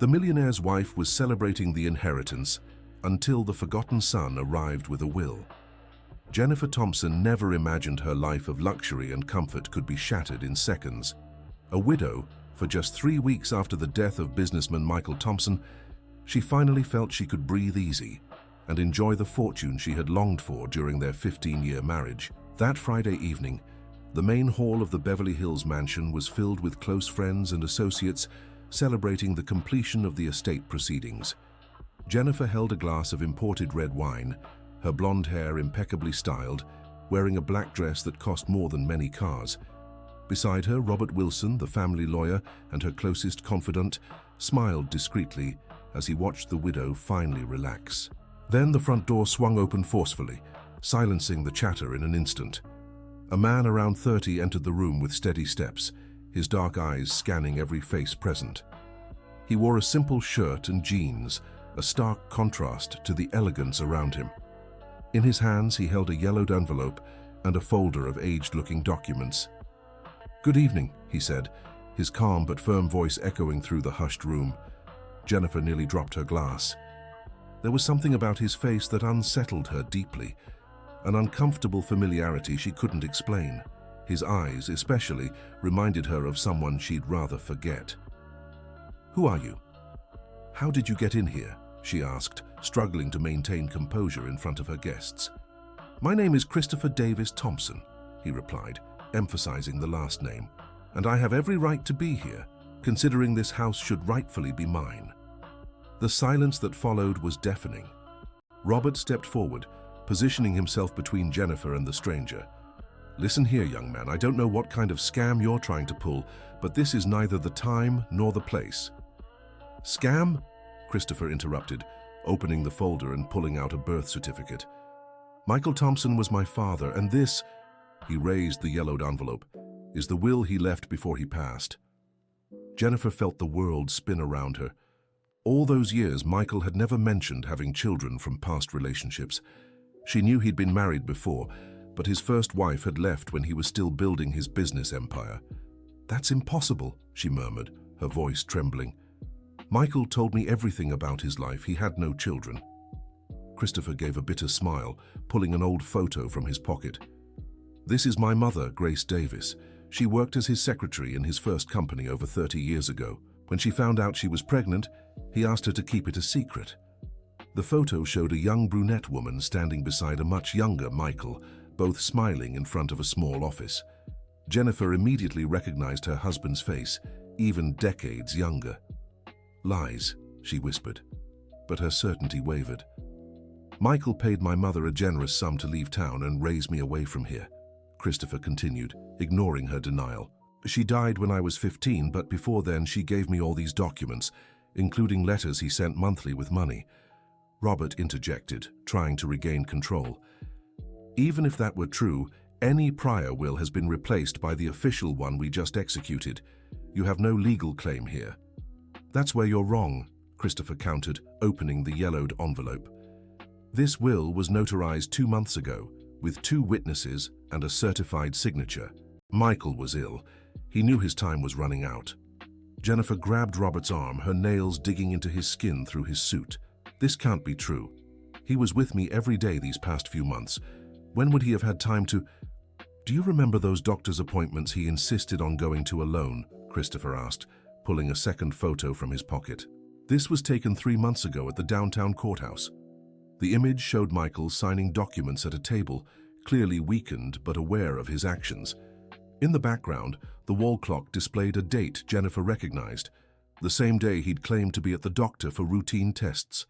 The millionaire's wife was celebrating the inheritance until the forgotten son arrived with a will. Jennifer Thompson never imagined her life of luxury and comfort could be shattered in seconds. A widow, for just 3 weeks after the death of businessman Michael Thompson, she finally felt she could breathe easy and enjoy the fortune she had longed for during their 15-year marriage. That Friday evening, the main hall of the Beverly Hills mansion was filled with close friends and associates celebrating the completion of the estate proceedings. Jennifer held a glass of imported red wine, her blonde hair impeccably styled, wearing a black dress that cost more than many cars. Beside her, Robert Wilson, the family lawyer and her closest confidant, smiled discreetly as he watched the widow finally relax. Then the front door swung open forcefully, silencing the chatter in an instant. A man around 30 entered the room with steady steps, his dark eyes scanning every face present. He wore a simple shirt and jeans, a stark contrast to the elegance around him. In his hands, he held a yellowed envelope and a folder of aged-looking documents. "Good evening," he said, his calm but firm voice echoing through the hushed room. Jennifer nearly dropped her glass. There was something about his face that unsettled her deeply, an uncomfortable familiarity she couldn't explain. His eyes, especially, reminded her of someone she'd rather forget. "Who are you? How did you get in here?" she asked, struggling to maintain composure in front of her guests. "My name is Christopher Davis Thompson," he replied, emphasizing the last name, "and I have every right to be here, considering this house should rightfully be mine." The silence that followed was deafening. Robert stepped forward, positioning himself between Jennifer and the stranger. "Listen here, young man, I don't know what kind of scam you're trying to pull, but this is neither the time nor the place." "Scam?" Christopher interrupted, opening the folder and pulling out a birth certificate. "Michael Thompson was my father, and this," he raised the yellowed envelope, "is the will he left before he passed." Jennifer felt the world spin around her. All those years, Michael had never mentioned having children from past relationships. She knew he'd been married before, but his first wife had left when he was still building his business empire. "That's impossible," she murmured, her voice trembling. "Michael told me everything about his life. He had no children." Christopher gave a bitter smile, pulling an old photo from his pocket. "This is my mother, Grace Davis. She worked as his secretary in his first company over 30 years ago. When she found out she was pregnant, he asked her to keep it a secret." The photo showed a young brunette woman standing beside a much younger Michael, both smiling in front of a small office. Jennifer immediately recognized her husband's face, even decades younger. "Lies," she whispered, but her certainty wavered. "Michael paid my mother a generous sum to leave town and raise me away from here," Christopher continued, ignoring her denial. "She died when I was 15, but before then she gave me all these documents, including letters he sent monthly with money." Robert interjected, trying to regain control. "Even if that were true, any prior will has been replaced by the official one we just executed. You have no legal claim here." "That's where you're wrong," Christopher countered, opening the yellowed envelope. "This will was notarized 2 months ago, with 2 witnesses and a certified signature. Michael was ill. He knew his time was running out." Jennifer grabbed Robert's arm, her nails digging into his skin through his suit. "This can't be true. He was with me every day these past few months. When would he have had time to—" "Do you remember those doctor's appointments he insisted on going to alone?" Christopher asked, pulling a second photo from his pocket. "This was taken 3 months ago at the downtown courthouse." The image showed Michael signing documents at a table, clearly weakened but aware of his actions. In the background, the wall clock displayed a date Jennifer recognized, the same day he'd claimed to be at the doctor for routine tests.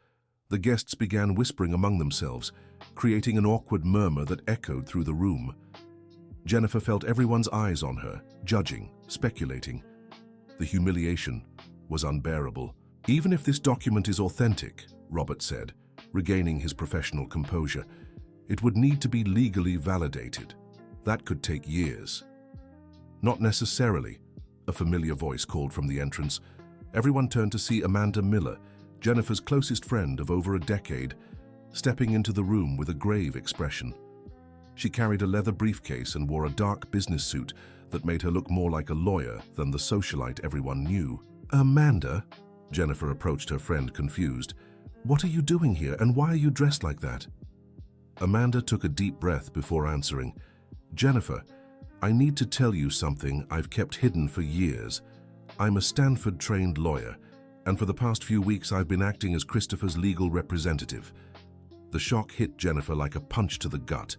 The guests began whispering among themselves, creating an awkward murmur that echoed through the room. Jennifer felt everyone's eyes on her, judging, speculating. The humiliation was unbearable. "Even if this document is authentic," Robert said, regaining his professional composure, "it would need to be legally validated. That could take years." "Not necessarily," a familiar voice called from the entrance. Everyone turned to see Amanda Miller, Jennifer's closest friend of over a decade, stepping into the room with a grave expression. She carried a leather briefcase and wore a dark business suit that made her look more like a lawyer than the socialite everyone knew. "Amanda," Jennifer approached her friend confused. "What are you doing here, and why are you dressed like that?" Amanda took a deep breath before answering. "Jennifer, I need to tell you something I've kept hidden for years. I'm a Stanford-trained lawyer, and for the past few weeks I've been acting as Christopher's legal representative." The shock hit Jennifer like a punch to the gut.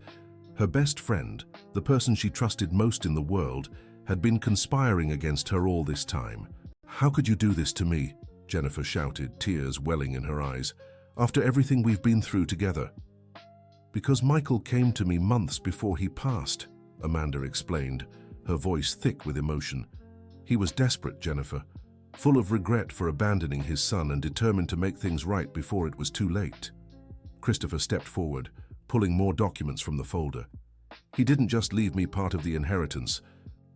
Her best friend, the person she trusted most in the world, had been conspiring against her all this time. "How could you do this to me?" Jennifer shouted, tears welling in her eyes. "After everything we've been through together." "Because Michael came to me months before he passed," Amanda explained, her voice thick with emotion. "He was desperate, Jennifer, full of regret for abandoning his son and determined to make things right before it was too late." Christopher stepped forward, pulling more documents from the folder. "He didn't just leave me part of the inheritance.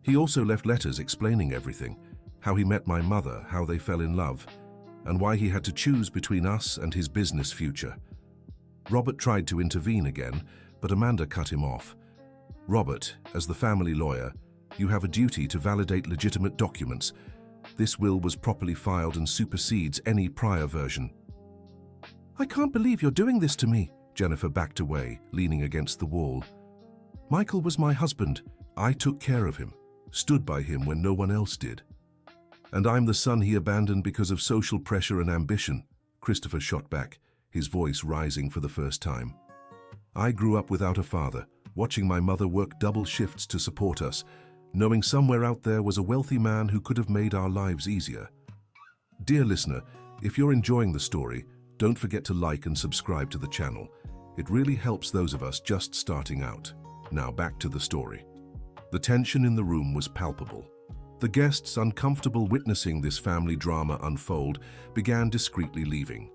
He also left letters explaining everything, how he met my mother, how they fell in love, and why he had to choose between us and his business future." Robert tried to intervene again, but Amanda cut him off. "Robert, as the family lawyer, you have a duty to validate legitimate documents. This will was properly filed and supersedes any prior version." "I can't believe you're doing this to me." Jennifer backed away, leaning against the wall. "Michael was my husband. I took care of him, stood by him when no one else did. And I'm the son he abandoned because of social pressure and ambition," Christopher shot back, his voice rising for the first time. "I grew up without a father, watching my mother work double shifts to support us, knowing somewhere out there was a wealthy man who could have made our lives easier." Dear listener, if you're enjoying the story, don't forget to like and subscribe to the channel. It really helps those of us just starting out. Now back to the story. The tension in the room was palpable. The guests, uncomfortable witnessing this family drama unfold, began discreetly leaving.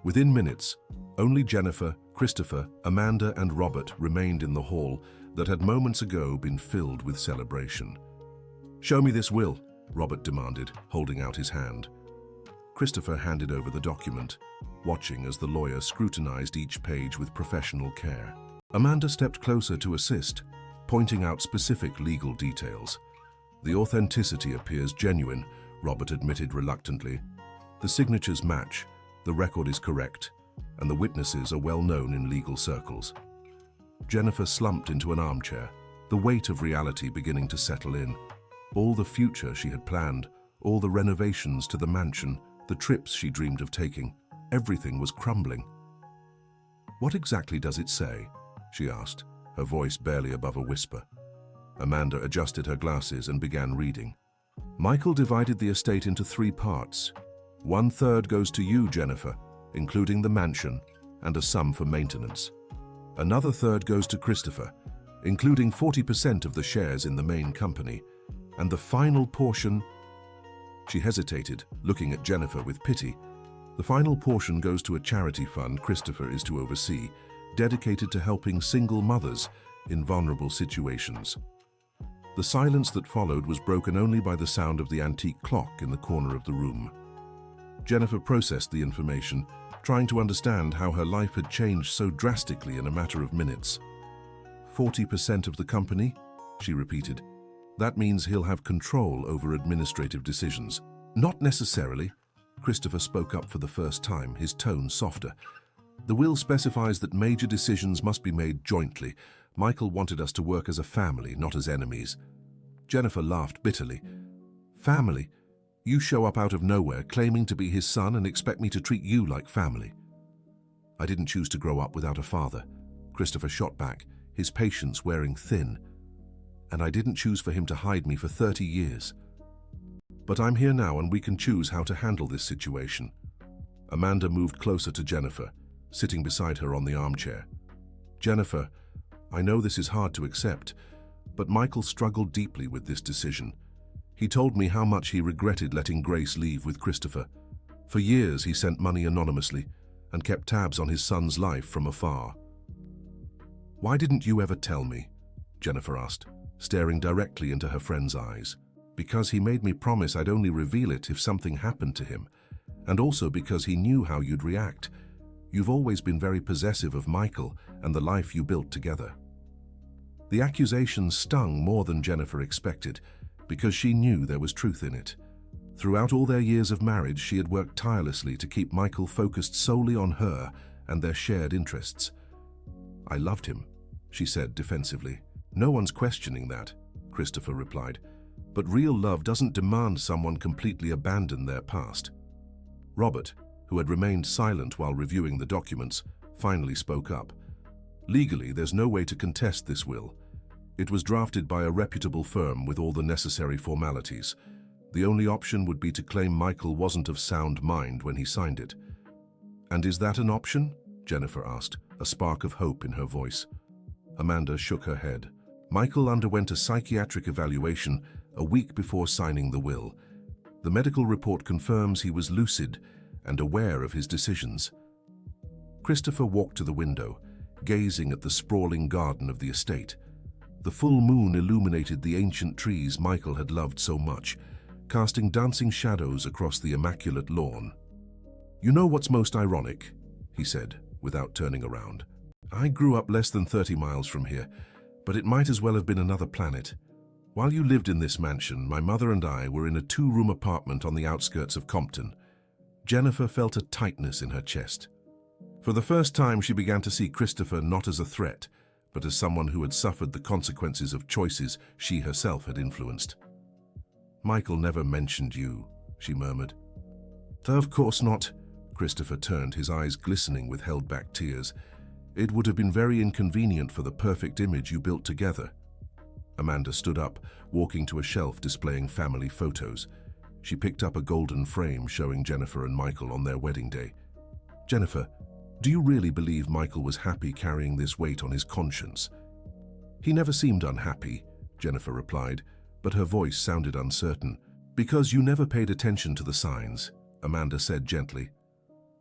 Within minutes, only Jennifer, Christopher, Amanda, and Robert remained in the hall that had moments ago been filled with celebration. "Show me this will," Robert demanded, holding out his hand. Christopher handed over the document, watching as the lawyer scrutinized each page with professional care. Amanda stepped closer to assist, pointing out specific legal details. "The authenticity appears genuine," Robert admitted reluctantly. "The signatures match, the record is correct, and the witnesses are well known in legal circles." Jennifer slumped into an armchair, the weight of reality beginning to settle in. All the future she had planned, all the renovations to the mansion, the trips she dreamed of taking, everything was crumbling. "What exactly does it say?" she asked, her voice barely above a whisper. Amanda adjusted her glasses and began reading. "Michael divided the estate into 3 parts. 1/3 goes to you, Jennifer, including the mansion and a sum for maintenance. Another 1/3 goes to Christopher, including 40% of the shares in the main company. And the final portion—" She hesitated, looking at Jennifer with pity. "The final portion goes to a charity fund Christopher is to oversee, dedicated to helping single mothers in vulnerable situations." The silence that followed was broken only by the sound of the antique clock in the corner of the room. Jennifer processed the information, trying to understand how her life had changed so drastically in a matter of minutes. 40% of the company, she repeated. "That means he'll have control over administrative decisions." "Not necessarily," Christopher spoke up for the first time, his tone softer. "The will specifies that major decisions must be made jointly. Michael wanted us to work as a family, not as enemies." Jennifer laughed bitterly. "Family? You show up out of nowhere, claiming to be his son and expect me to treat you like family." "I didn't choose to grow up without a father," Christopher shot back, his patience wearing thin. "And I didn't choose for him to hide me for 30 years. But I'm here now and we can choose how to handle this situation." Amanda moved closer to Jennifer, sitting beside her on the armchair. "Jennifer, I know this is hard to accept, but Michael struggled deeply with this decision. He told me how much he regretted letting Grace leave with Christopher. For years he sent money anonymously and kept tabs on his son's life from afar." "Why didn't you ever tell me?" Jennifer asked, staring directly into her friend's eyes. "Because he made me promise I'd only reveal it if something happened to him, and also because he knew how you'd react. You've always been very possessive of Michael and the life you built together." The accusation stung more than Jennifer expected, because she knew there was truth in it. Throughout all their years of marriage, she had worked tirelessly to keep Michael focused solely on her and their shared interests. "I loved him," she said defensively. "No one's questioning that," Christopher replied. "But real love doesn't demand someone completely abandon their past." Robert, who had remained silent while reviewing the documents, finally spoke up. "Legally, there's no way to contest this will. It was drafted by a reputable firm with all the necessary formalities. The only option would be to claim Michael wasn't of sound mind when he signed it." "And is that an option?" Jennifer asked, a spark of hope in her voice. Amanda shook her head. "Michael underwent a psychiatric evaluation a week before signing the will. The medical report confirms he was lucid and aware of his decisions." Christopher walked to the window, gazing at the sprawling garden of the estate. The full moon illuminated the ancient trees Michael had loved so much, casting dancing shadows across the immaculate lawn. "You know what's most ironic?" he said, without turning around. "I grew up less than 30 miles from here, but it might as well have been another planet. While you lived in this mansion, my mother and I were in a 2-room apartment on the outskirts of Compton." Jennifer felt a tightness in her chest. For the first time, she began to see Christopher not as a threat, but as someone who had suffered the consequences of choices she herself had influenced. "Michael never mentioned you," she murmured. "Of course not." Christopher turned, his eyes glistening with held-back tears. "It would have been very inconvenient for the perfect image you built together." Amanda stood up, walking to a shelf displaying family photos. She picked up a golden frame showing Jennifer and Michael on their wedding day. "Jennifer, do you really believe Michael was happy carrying this weight on his conscience?" "He never seemed unhappy," Jennifer replied, but her voice sounded uncertain. "Because you never paid attention to the signs," Amanda said gently.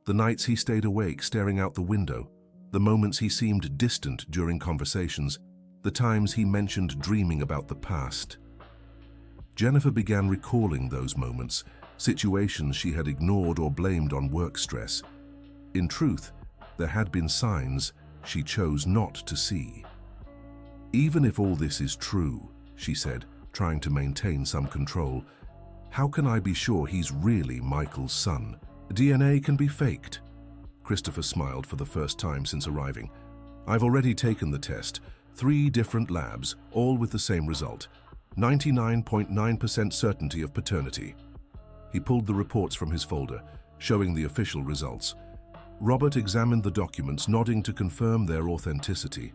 "The nights he stayed awake staring out the window, the moments he seemed distant during conversations, the times he mentioned dreaming about the past." Jennifer began recalling those moments, situations she had ignored or blamed on work stress. In truth, there had been signs she chose not to see. "Even if all this is true," she said, trying to maintain some control, "how can I be sure he's really Michael's son? DNA can be faked." Christopher smiled for the first time since arriving. "I've already taken the test. 3 different labs, all with the same result. 99.9% certainty of paternity." He pulled the reports from his folder, showing the official results. Robert examined the documents, nodding to confirm their authenticity.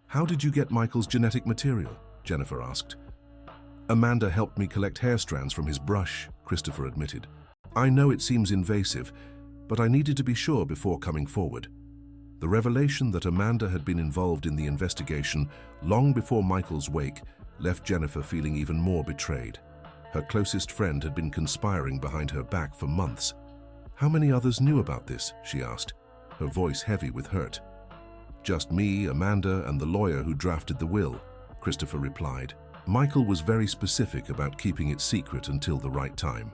"How did you get Michael's genetic material?" Jennifer asked. "Amanda helped me collect hair strands from his brush," Christopher admitted. "I know it seems invasive, but I needed to be sure before coming forward." The revelation that Amanda had been involved in the investigation long before Michael's wake left Jennifer feeling even more betrayed. Her closest friend had been conspiring behind her back for months. "How many others knew about this?" she asked, her voice heavy with hurt. "Just me, Amanda, and the lawyer who drafted the will," Christopher replied. "Michael was very specific about keeping it secret until the right time."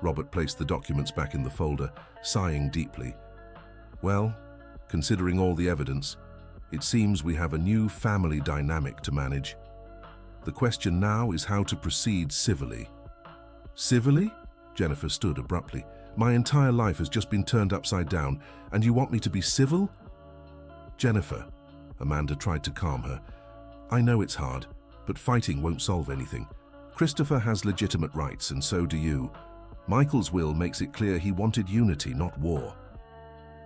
Robert placed the documents back in the folder, sighing deeply. "Well, considering all the evidence, it seems we have a new family dynamic to manage. The question now is how to proceed civilly." "Civilly?" Jennifer stood abruptly. "My entire life has just been turned upside down, and you want me to be civil?" "Jennifer," Amanda tried to calm her, "I know it's hard, but fighting won't solve anything. Christopher has legitimate rights, and so do you. Michael's will makes it clear he wanted unity, not war."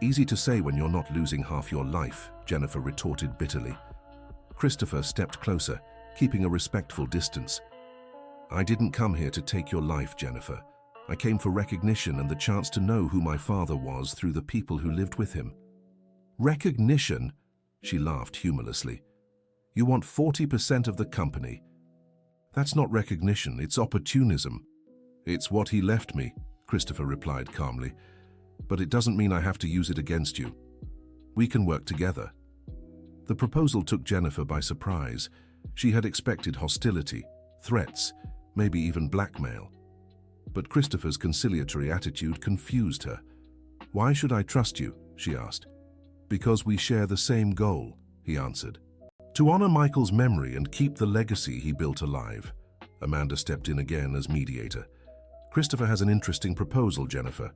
"Easy to say when you're not losing half your life," Jennifer retorted bitterly. Christopher stepped closer, keeping a respectful distance. "I didn't come here to take your life, Jennifer. I came for recognition and the chance to know who my father was through the people who lived with him." "Recognition?" She laughed humorlessly. "You want 40% of the company. That's not recognition, it's opportunism." "It's what he left me," Christopher replied calmly. "But it doesn't mean I have to use it against you. We can work together." The proposal took Jennifer by surprise. She had expected hostility, threats, maybe even blackmail. But Christopher's conciliatory attitude confused her. "Why should I trust you?" she asked. "Because we share the same goal," he answered. "To honor Michael's memory and keep the legacy he built alive." Amanda stepped in again as mediator. Christopher has an interesting proposal, Jennifer.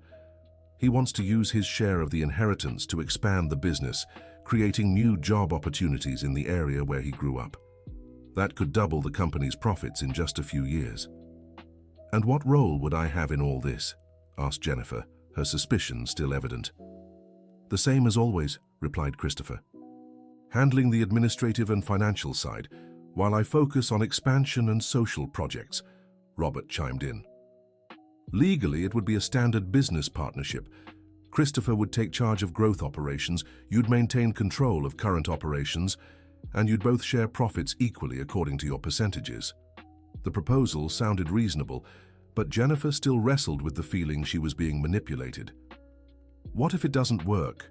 He wants to use his share of the inheritance to expand the business, creating new job opportunities in the area where he grew up. That could double the company's profits in just a few years. And what role would I have in all this? Asked Jennifer, her suspicion still evident. The same as always, replied Christopher. Handling the administrative and financial side, while I focus on expansion and social projects, Robert chimed in. Legally, it would be a standard business partnership. Christopher would take charge of growth operations, you'd maintain control of current operations, and you'd both share profits equally according to your percentages. The proposal sounded reasonable, but Jennifer still wrestled with the feeling she was being manipulated. What if it doesn't work?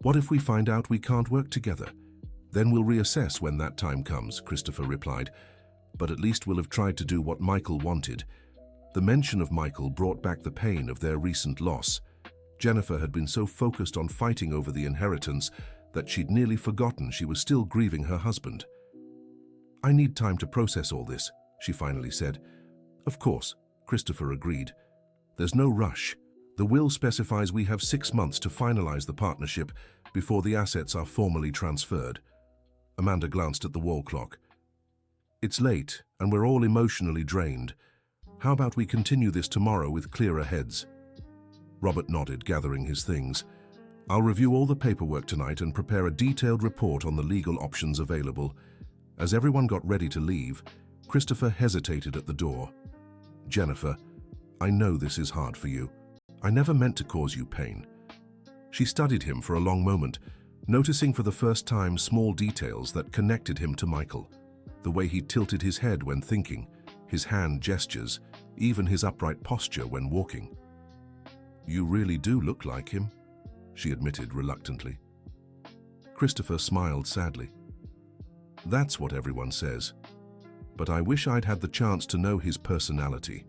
What if we find out we can't work together? Then we'll reassess when that time comes, Christopher replied. But at least we'll have tried to do what Michael wanted. The mention of Michael brought back the pain of their recent loss. Jennifer had been so focused on fighting over the inheritance that she'd nearly forgotten she was still grieving her husband. I need time to process all this, she finally said. Of course, Christopher agreed. There's no rush. The will specifies we have 6 months to finalize the partnership before the assets are formally transferred. Amanda glanced at the wall clock. It's late, and we're all emotionally drained. How about we continue this tomorrow with clearer heads? Robert nodded, gathering his things. I'll review all the paperwork tonight and prepare a detailed report on the legal options available. As everyone got ready to leave, Christopher hesitated at the door. Jennifer, I know this is hard for you. I never meant to cause you pain. She studied him for a long moment, noticing for the first time small details that connected him to Michael. The way he tilted his head when thinking, his hand gestures, even his upright posture when walking. You really do look like him, she admitted reluctantly. Christopher smiled sadly. That's what everyone says. But I wish I'd had the chance to know his personality,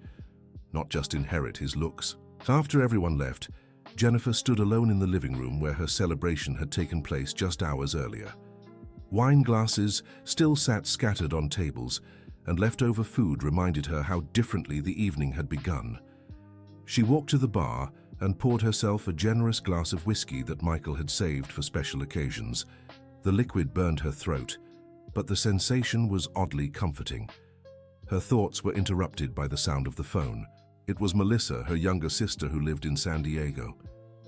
not just inherit his looks. After everyone left, Jennifer stood alone in the living room where her celebration had taken place just hours earlier. Wine glasses still sat scattered on tables, and leftover food reminded her how differently the evening had begun. She walked to the bar and poured herself a generous glass of whiskey that Michael had saved for special occasions. The liquid burned her throat, but the sensation was oddly comforting. Her thoughts were interrupted by the sound of the phone. It was Melissa, her younger sister, who lived in San Diego.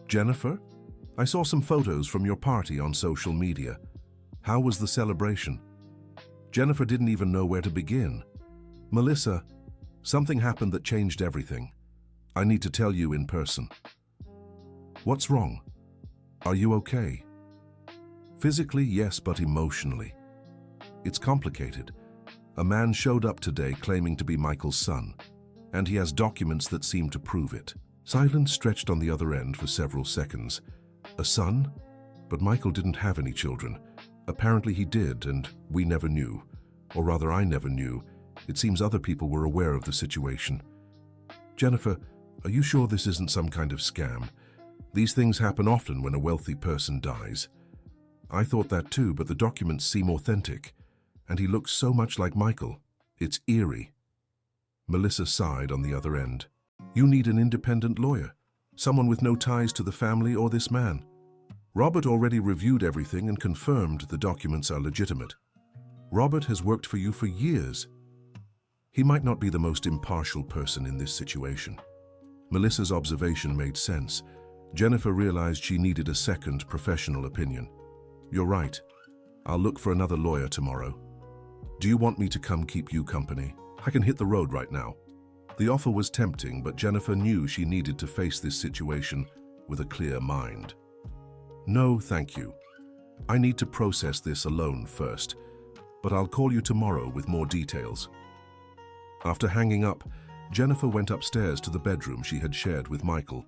Jennifer, I saw some photos from your party on social media. How was the celebration? Jennifer didn't even know where to begin. Melissa, something happened that changed everything. I need to tell you in person. What's wrong? Are you okay? Physically, yes, but emotionally. It's complicated. A man showed up today claiming to be Michael's son, and he has documents that seem to prove it. Silence stretched on the other end for several seconds. A son? But Michael didn't have any children. Apparently he did, and we never knew. Or rather, I never knew. It seems other people were aware of the situation. Jennifer, are you sure this isn't some kind of scam? These things happen often when a wealthy person dies. I thought that too, but the documents seem authentic. And he looks so much like Michael. It's eerie. Melissa sighed on the other end. You need an independent lawyer. Someone with no ties to the family or this man. Robert already reviewed everything and confirmed the documents are legitimate. Robert has worked for you for years. He might not be the most impartial person in this situation. Melissa's observation made sense. Jennifer realized she needed a second professional opinion. You're right. I'll look for another lawyer tomorrow. Do you want me to come keep you company? I can hit the road right now. The offer was tempting, but Jennifer knew she needed to face this situation with a clear mind. No, thank you. I need to process this alone first, but I'll call you tomorrow with more details. After hanging up, Jennifer went upstairs to the bedroom she had shared with Michael.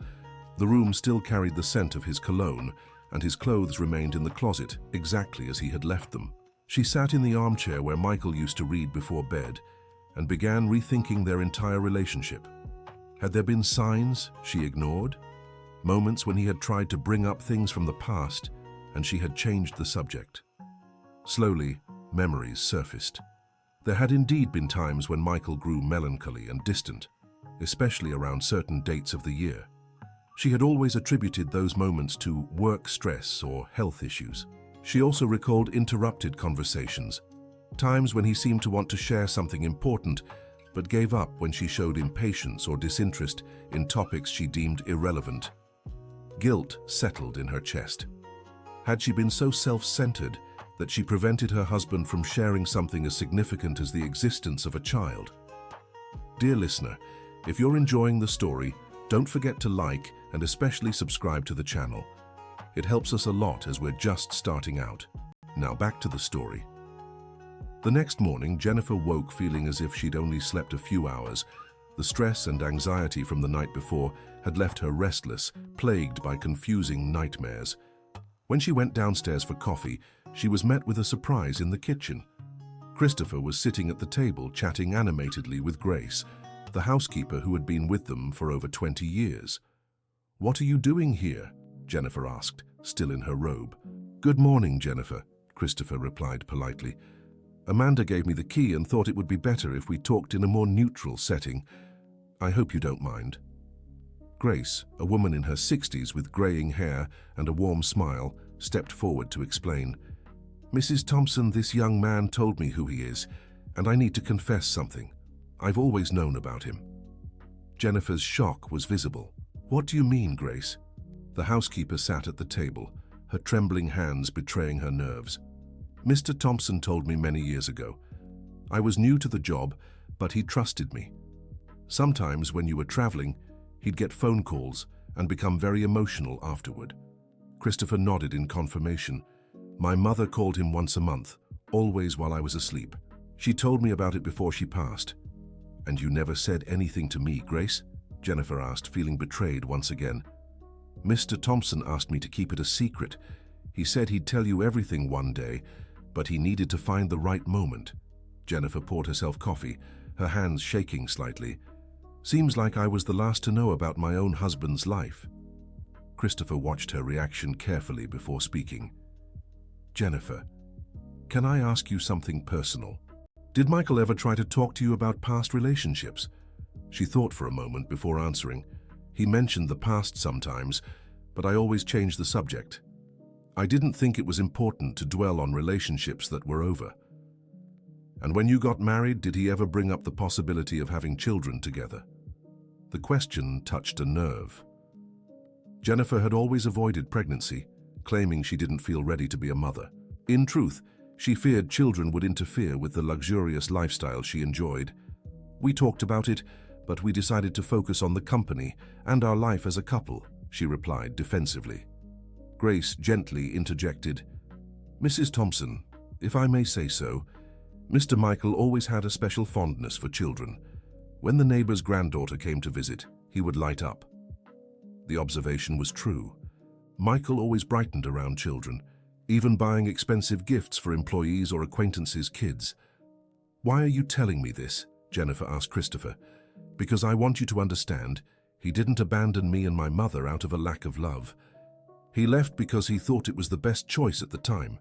The room still carried the scent of his cologne, and his clothes remained in the closet exactly as he had left them. She sat in the armchair where Michael used to read before bed and began rethinking their entire relationship. Had there been signs she ignored? Moments when he had tried to bring up things from the past and she had changed the subject. Slowly, memories surfaced. There had indeed been times when Michael grew melancholy and distant. especially around certain dates of the year. She had always attributed those moments to work stress or health issues. She also recalled interrupted conversations, times when he seemed to want to share something important, but gave up when she showed impatience or disinterest in topics she deemed irrelevant. Guilt settled in her chest. Had she been so self-centered that she prevented her husband from sharing something as significant as the existence of a child? Dear listener, if you're enjoying the story, don't forget to like and especially subscribe to the channel. It helps us a lot as we're just starting out. Now back to the story. The next morning, Jennifer woke feeling as if she'd only slept a few hours. The stress and anxiety from the night before had left her restless, plagued by confusing nightmares. When she went downstairs for coffee, she was met with a surprise in the kitchen. Christopher was sitting at the table chatting animatedly with Grace, the housekeeper who had been with them for over 20 years. "What are you doing here?" Jennifer asked, still in her robe. "Good morning, Jennifer," Christopher replied politely. "Amanda gave me the key and thought it would be better if we talked in a more neutral setting. I hope you don't mind." Grace, a woman in her 60s with graying hair and a warm smile, stepped forward to explain. "Mrs. Thompson, this young man told me who he is, and I need to confess something. I've always known about him." Jennifer's shock was visible. "What do you mean, Grace?" The housekeeper sat at the table, her trembling hands betraying her nerves. "Mr. Thompson told me many years ago. I was new to the job, but he trusted me. Sometimes when you were traveling, he'd get phone calls and become very emotional afterward." Christopher nodded in confirmation. "My mother called him once a month, always while I was asleep. She told me about it before she passed." "And you never said anything to me, Grace?" Jennifer asked, feeling betrayed once again. "Mr. Thompson asked me to keep it a secret. He said he'd tell you everything one day, but he needed to find the right moment." Jennifer poured herself coffee, her hands shaking slightly. "Seems like I was the last to know about my own husband's life." Christopher watched her reaction carefully before speaking. "Jennifer, can I ask you something personal? Did Michael ever try to talk to you about past relationships?" She thought for a moment before answering. "He mentioned the past sometimes, but I always changed the subject. I didn't think it was important to dwell on relationships that were over." "And when you got married, did he ever bring up the possibility of having children together?" The question touched a nerve. Jennifer had always avoided pregnancy, claiming she didn't feel ready to be a mother. In truth, she feared children would interfere with the luxurious lifestyle she enjoyed. "We talked about it, but we decided to focus on the company and our life as a couple," she replied defensively. Grace gently interjected, "Mrs. Thompson, if I may say so, Mr. Michael always had a special fondness for children. When the neighbor's granddaughter came to visit, he would light up." The observation was true. Michael always brightened around children, even buying expensive gifts for employees or acquaintances' kids. "Why are you telling me this?" Jennifer asked Christopher. "Because I want you to understand, he didn't abandon me and my mother out of a lack of love. He left because he thought it was the best choice at the time.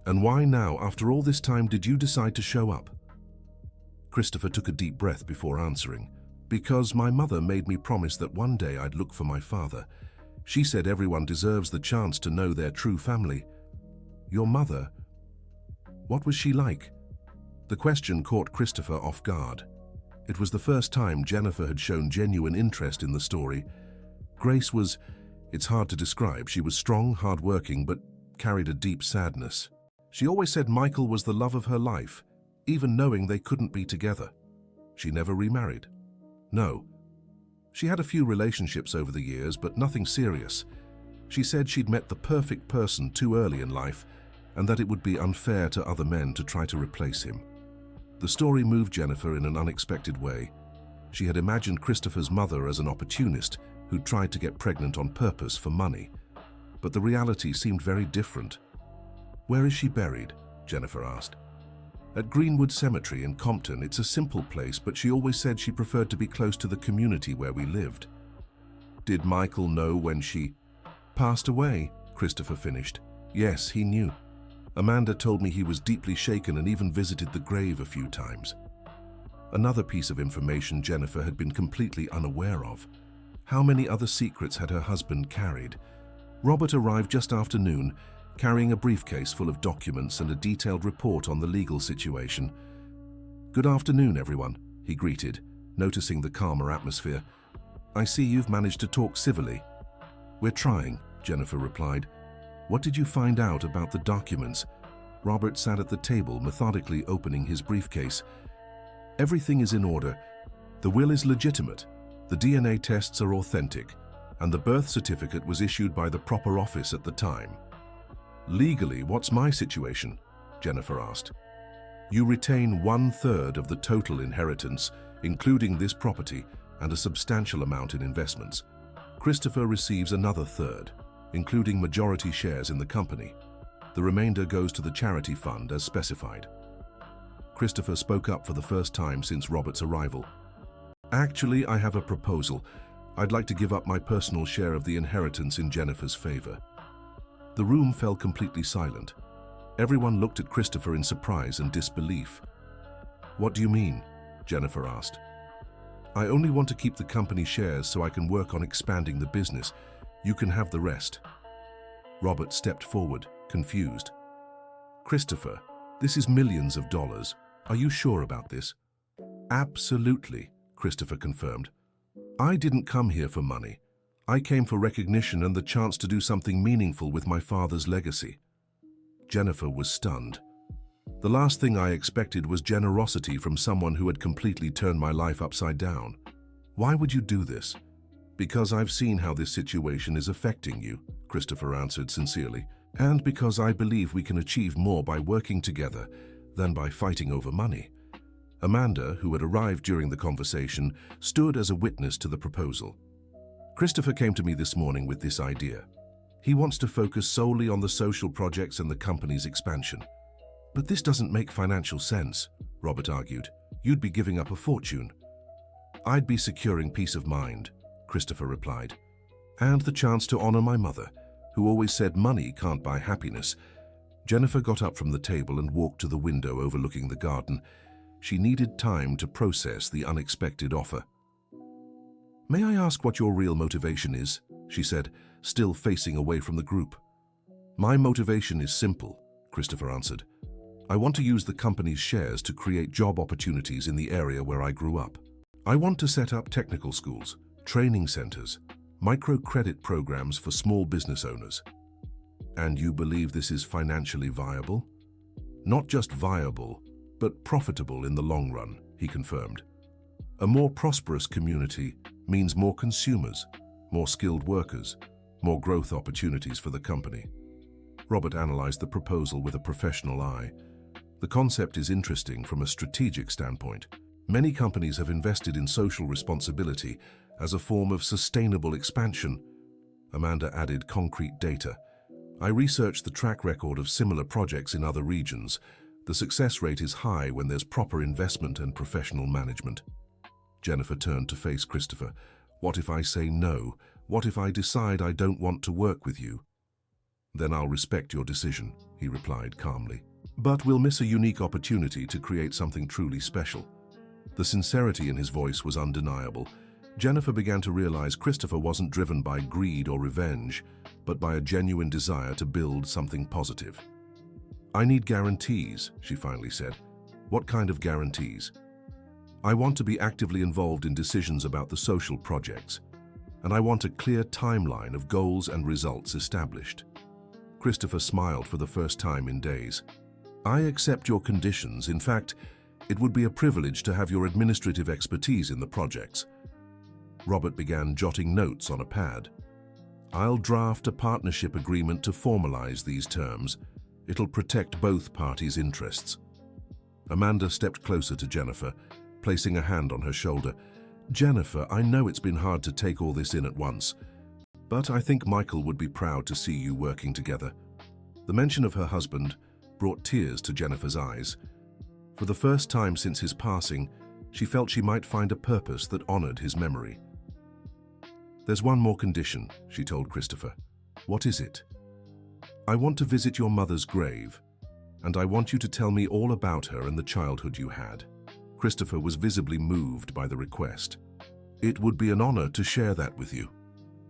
And why now, after all this time, did you decide to show up?" Christopher took a deep breath before answering. "Because my mother made me promise that one day I'd look for my father. She said everyone deserves the chance to know their true family." "Your mother? What was she like?" The question caught Christopher off guard. It was the first time Jennifer had shown genuine interest in the story. Grace was, it's hard to describe. She was strong, hard-working, but carried a deep sadness. She always said Michael was the love of her life, even knowing they couldn't be together. She never remarried. No. She had a few relationships over the years, but nothing serious. She said she'd met the perfect person too early in life, and that it would be unfair to other men to try to replace him. The story moved Jennifer in an unexpected way. She had imagined Christopher's mother as an opportunist who'd tried to get pregnant on purpose for money. But the reality seemed very different. "Where is she buried?" Jennifer asked. "At Greenwood Cemetery in Compton. It's a simple place, but she always said she preferred to be close to the community where we lived." "Did Michael know when she passed away?" Christopher finished. "Yes, he knew. Amanda told me he was deeply shaken and even visited the grave a few times." Another piece of information Jennifer had been completely unaware of. How many other secrets had her husband carried? Robert arrived just after noon, carrying a briefcase full of documents and a detailed report on the legal situation. "Good afternoon, everyone," he greeted, noticing the calmer atmosphere. "I see you've managed to talk civilly." "We're trying," Jennifer replied. "What did you find out about the documents?" Robert sat at the table, methodically opening his briefcase. "Everything is in order. The will is legitimate, the DNA tests are authentic, and the birth certificate was issued by the proper office at the time." "Legally, what's my situation?" Jennifer asked. "You retain 1/3 of the total inheritance, including this property, and a substantial amount in investments. Christopher receives another third, including majority shares in the company. The remainder goes to the charity fund as specified." Christopher spoke up for the first time since Robert's arrival. "Actually, I have a proposal. I'd like to give up my personal share of the inheritance in Jennifer's favor." The room fell completely silent. Everyone looked at Christopher in surprise and disbelief. "What do you mean?" Jennifer asked. "I only want to keep the company shares so I can work on expanding the business. You can have the rest." Robert stepped forward, confused. "Christopher, this is millions of dollars. Are you sure about this?" "Absolutely," Christopher confirmed. "I didn't come here for money. I came for recognition and the chance to do something meaningful with my father's legacy." Jennifer was stunned. "The last thing I expected was generosity from someone who had completely turned my life upside down. Why would you do this?" "Because I've seen how this situation is affecting you," Christopher answered sincerely, "and because I believe we can achieve more by working together than by fighting over money." Amanda, who had arrived during the conversation, stood as a witness to the proposal. "Christopher came to me this morning with this idea. He wants to focus solely on the social projects and the company's expansion." "But this doesn't make financial sense," Robert argued. "You'd be giving up a fortune." "I'd be securing peace of mind," Christopher replied, "and the chance to honor my mother, who always said money can't buy happiness." Jennifer got up from the table and walked to the window overlooking the garden. She needed time to process the unexpected offer. "May I ask what your real motivation is?" she said, still facing away from the group. "My motivation is simple," Christopher answered. "I want to use the company's shares to create job opportunities in the area where I grew up. I want to set up technical schools, training centers, microcredit programs for small business owners." "And you believe this is financially viable?" "Not just viable, but profitable in the long run," he confirmed. "A more prosperous community means more consumers, more skilled workers, more growth opportunities for the company." Robert analyzed the proposal with a professional eye. The concept is interesting from a strategic standpoint. Many companies have invested in social responsibility as a form of sustainable expansion. Amanda added concrete data. "I researched the track record of similar projects in other regions. The success rate is high when there's proper investment and professional management." Jennifer turned to face Christopher. "What if I say no? What if I decide I don't want to work with you?" "Then I'll respect your decision," he replied calmly. "But we'll miss a unique opportunity to create something truly special." The sincerity in his voice was undeniable. Jennifer began to realize Christopher wasn't driven by greed or revenge, but by a genuine desire to build something positive. "I need guarantees," she finally said. "What kind of guarantees?" "I want to be actively involved in decisions about the social projects, and I want a clear timeline of goals and results established." Christopher smiled for the first time in days. "I accept your conditions. In fact, it would be a privilege to have your administrative expertise in the projects." Robert began jotting notes on a pad. "I'll draft a partnership agreement to formalize these terms. It'll protect both parties' interests." Amanda stepped closer to Jennifer, placing a hand on her shoulder. "Jennifer, I know it's been hard to take all this in at once, but I think Michael would be proud to see you working together." The mention of her husband brought tears to Jennifer's eyes. For the first time since his passing, she felt she might find a purpose that honored his memory. "There's one more condition," she told Christopher. "What is it?" "I want to visit your mother's grave, and I want you to tell me all about her and the childhood you had." Christopher was visibly moved by the request. "It would be an honor to share that with you."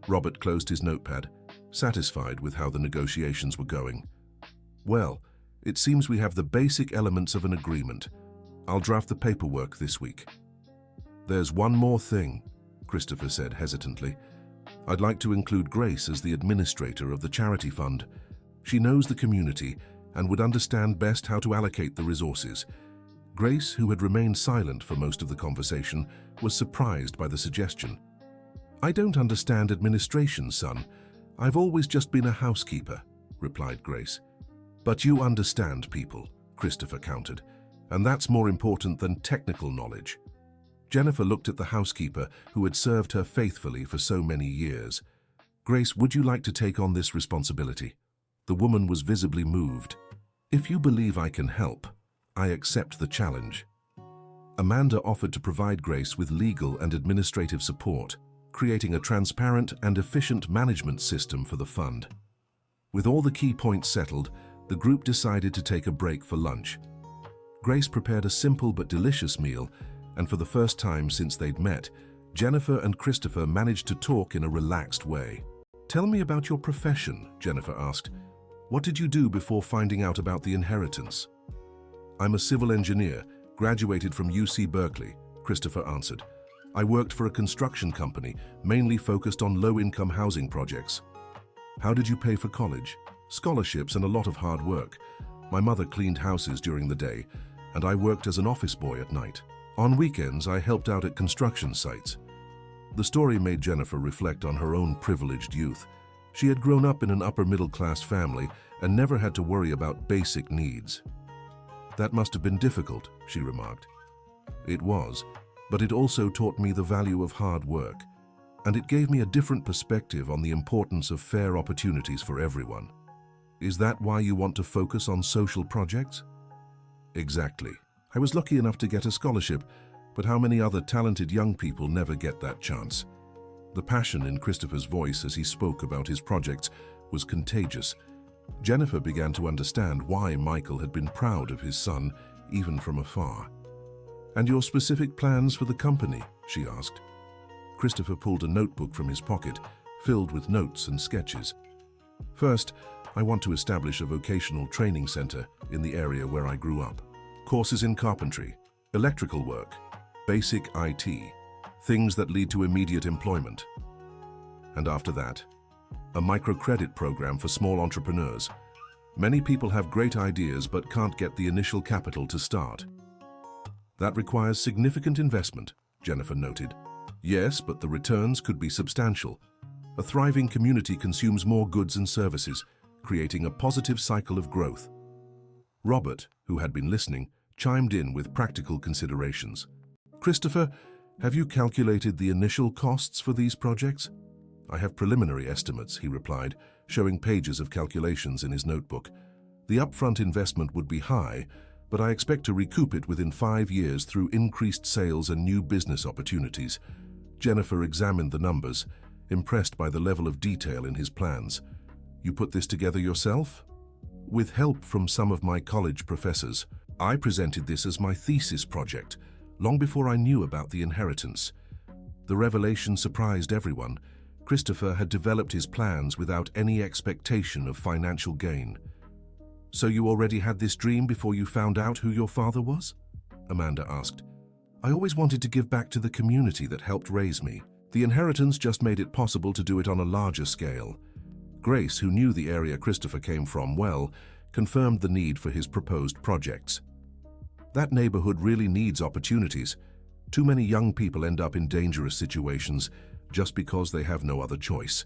Robert closed his notepad, satisfied with how the negotiations were going. "Well, it seems we have the basic elements of an agreement. I'll draft the paperwork this week." "There's one more thing," Christopher said hesitantly. "I'd like to include Grace as the administrator of the charity fund. She knows the community and would understand best how to allocate the resources." Grace, who had remained silent for most of the conversation, was surprised by the suggestion. "I don't understand administration, son. I've always just been a housekeeper," replied Grace. "But you understand people," Christopher countered, "and that's more important than technical knowledge." Jennifer looked at the housekeeper who had served her faithfully for so many years. "Grace, would you like to take on this responsibility?" The woman was visibly moved. "If you believe I can help, I accept the challenge." Amanda offered to provide Grace with legal and administrative support, creating a transparent and efficient management system for the fund. With all the key points settled, the group decided to take a break for lunch. Grace prepared a simple but delicious meal, and for the first time since they'd met, Jennifer and Christopher managed to talk in a relaxed way. "Tell me about your profession," Jennifer asked. "What did you do before finding out about the inheritance?" "I'm a civil engineer, graduated from UC Berkeley," Christopher answered. "I worked for a construction company, mainly focused on low-income housing projects." "How did you pay for college?" "Scholarships and a lot of hard work. My mother cleaned houses during the day, and I worked as an office boy at night. On weekends, I helped out at construction sites." The story made Jennifer reflect on her own privileged youth. She had grown up in an upper-middle-class family and never had to worry about basic needs. "That must have been difficult," she remarked. "It was, but it also taught me the value of hard work, and it gave me a different perspective on the importance of fair opportunities for everyone." "Is that why you want to focus on social projects?" "Exactly. I was lucky enough to get a scholarship, but how many other talented young people never get that chance?" The passion in Christopher's voice as he spoke about his projects was contagious. Jennifer began to understand why Michael had been proud of his son, even from afar. "And your specific plans for the company?" she asked. Christopher pulled a notebook from his pocket, filled with notes and sketches. "First, I want to establish a vocational training center in the area where I grew up. Courses in carpentry, electrical work, basic IT, things that lead to immediate employment. And after that, a microcredit program for small entrepreneurs. Many people have great ideas but can't get the initial capital to start." "That requires significant investment," Jennifer noted. "Yes, but the returns could be substantial. A thriving community consumes more goods and services, creating a positive cycle of growth." Robert, who had been listening, chimed in with practical considerations. "Christopher, have you calculated the initial costs for these projects?" "I have preliminary estimates," he replied, showing pages of calculations in his notebook. "The upfront investment would be high, but I expect to recoup it within 5 years through increased sales and new business opportunities." Jennifer examined the numbers, impressed by the level of detail in his plans. "You put this together yourself?" "With help from some of my college professors. I presented this as my thesis project, long before I knew about the inheritance." The revelation surprised everyone. Christopher had developed his plans without any expectation of financial gain. "So you already had this dream before you found out who your father was?" Amanda asked. "I always wanted to give back to the community that helped raise me. The inheritance just made it possible to do it on a larger scale." Grace, who knew the area Christopher came from well, confirmed the need for his proposed projects. "That neighborhood really needs opportunities. Too many young people end up in dangerous situations just because they have no other choice."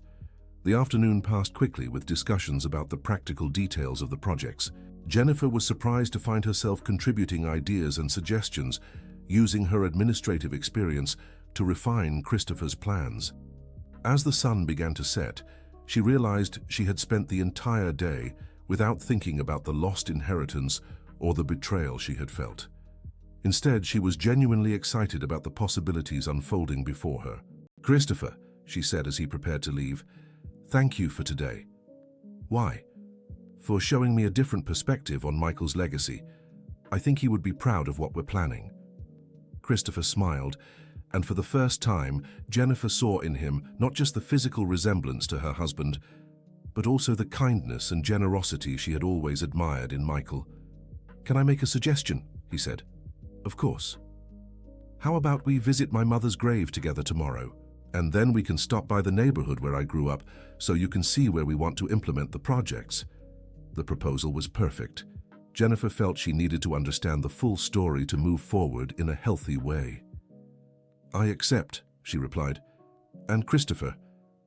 The afternoon passed quickly with discussions about the practical details of the projects. Jennifer was surprised to find herself contributing ideas and suggestions, using her administrative experience to refine Christopher's plans. As the sun began to set, she realized she had spent the entire day without thinking about the lost inheritance or the betrayal she had felt. Instead, she was genuinely excited about the possibilities unfolding before her. "Christopher," she said as he prepared to leave, "thank you for today." "Why?" "For showing me a different perspective on Michael's legacy. I think he would be proud of what we're planning." Christopher smiled, and for the first time, Jennifer saw in him not just the physical resemblance to her husband, but also the kindness and generosity she had always admired in Michael. "Can I make a suggestion?" he said. "Of course. How about we visit my mother's grave together tomorrow, and then we can stop by the neighborhood where I grew up so you can see where we want to implement the projects." The proposal was perfect. Jennifer felt she needed to understand the full story to move forward in a healthy way. "I accept," she replied. "And Christopher,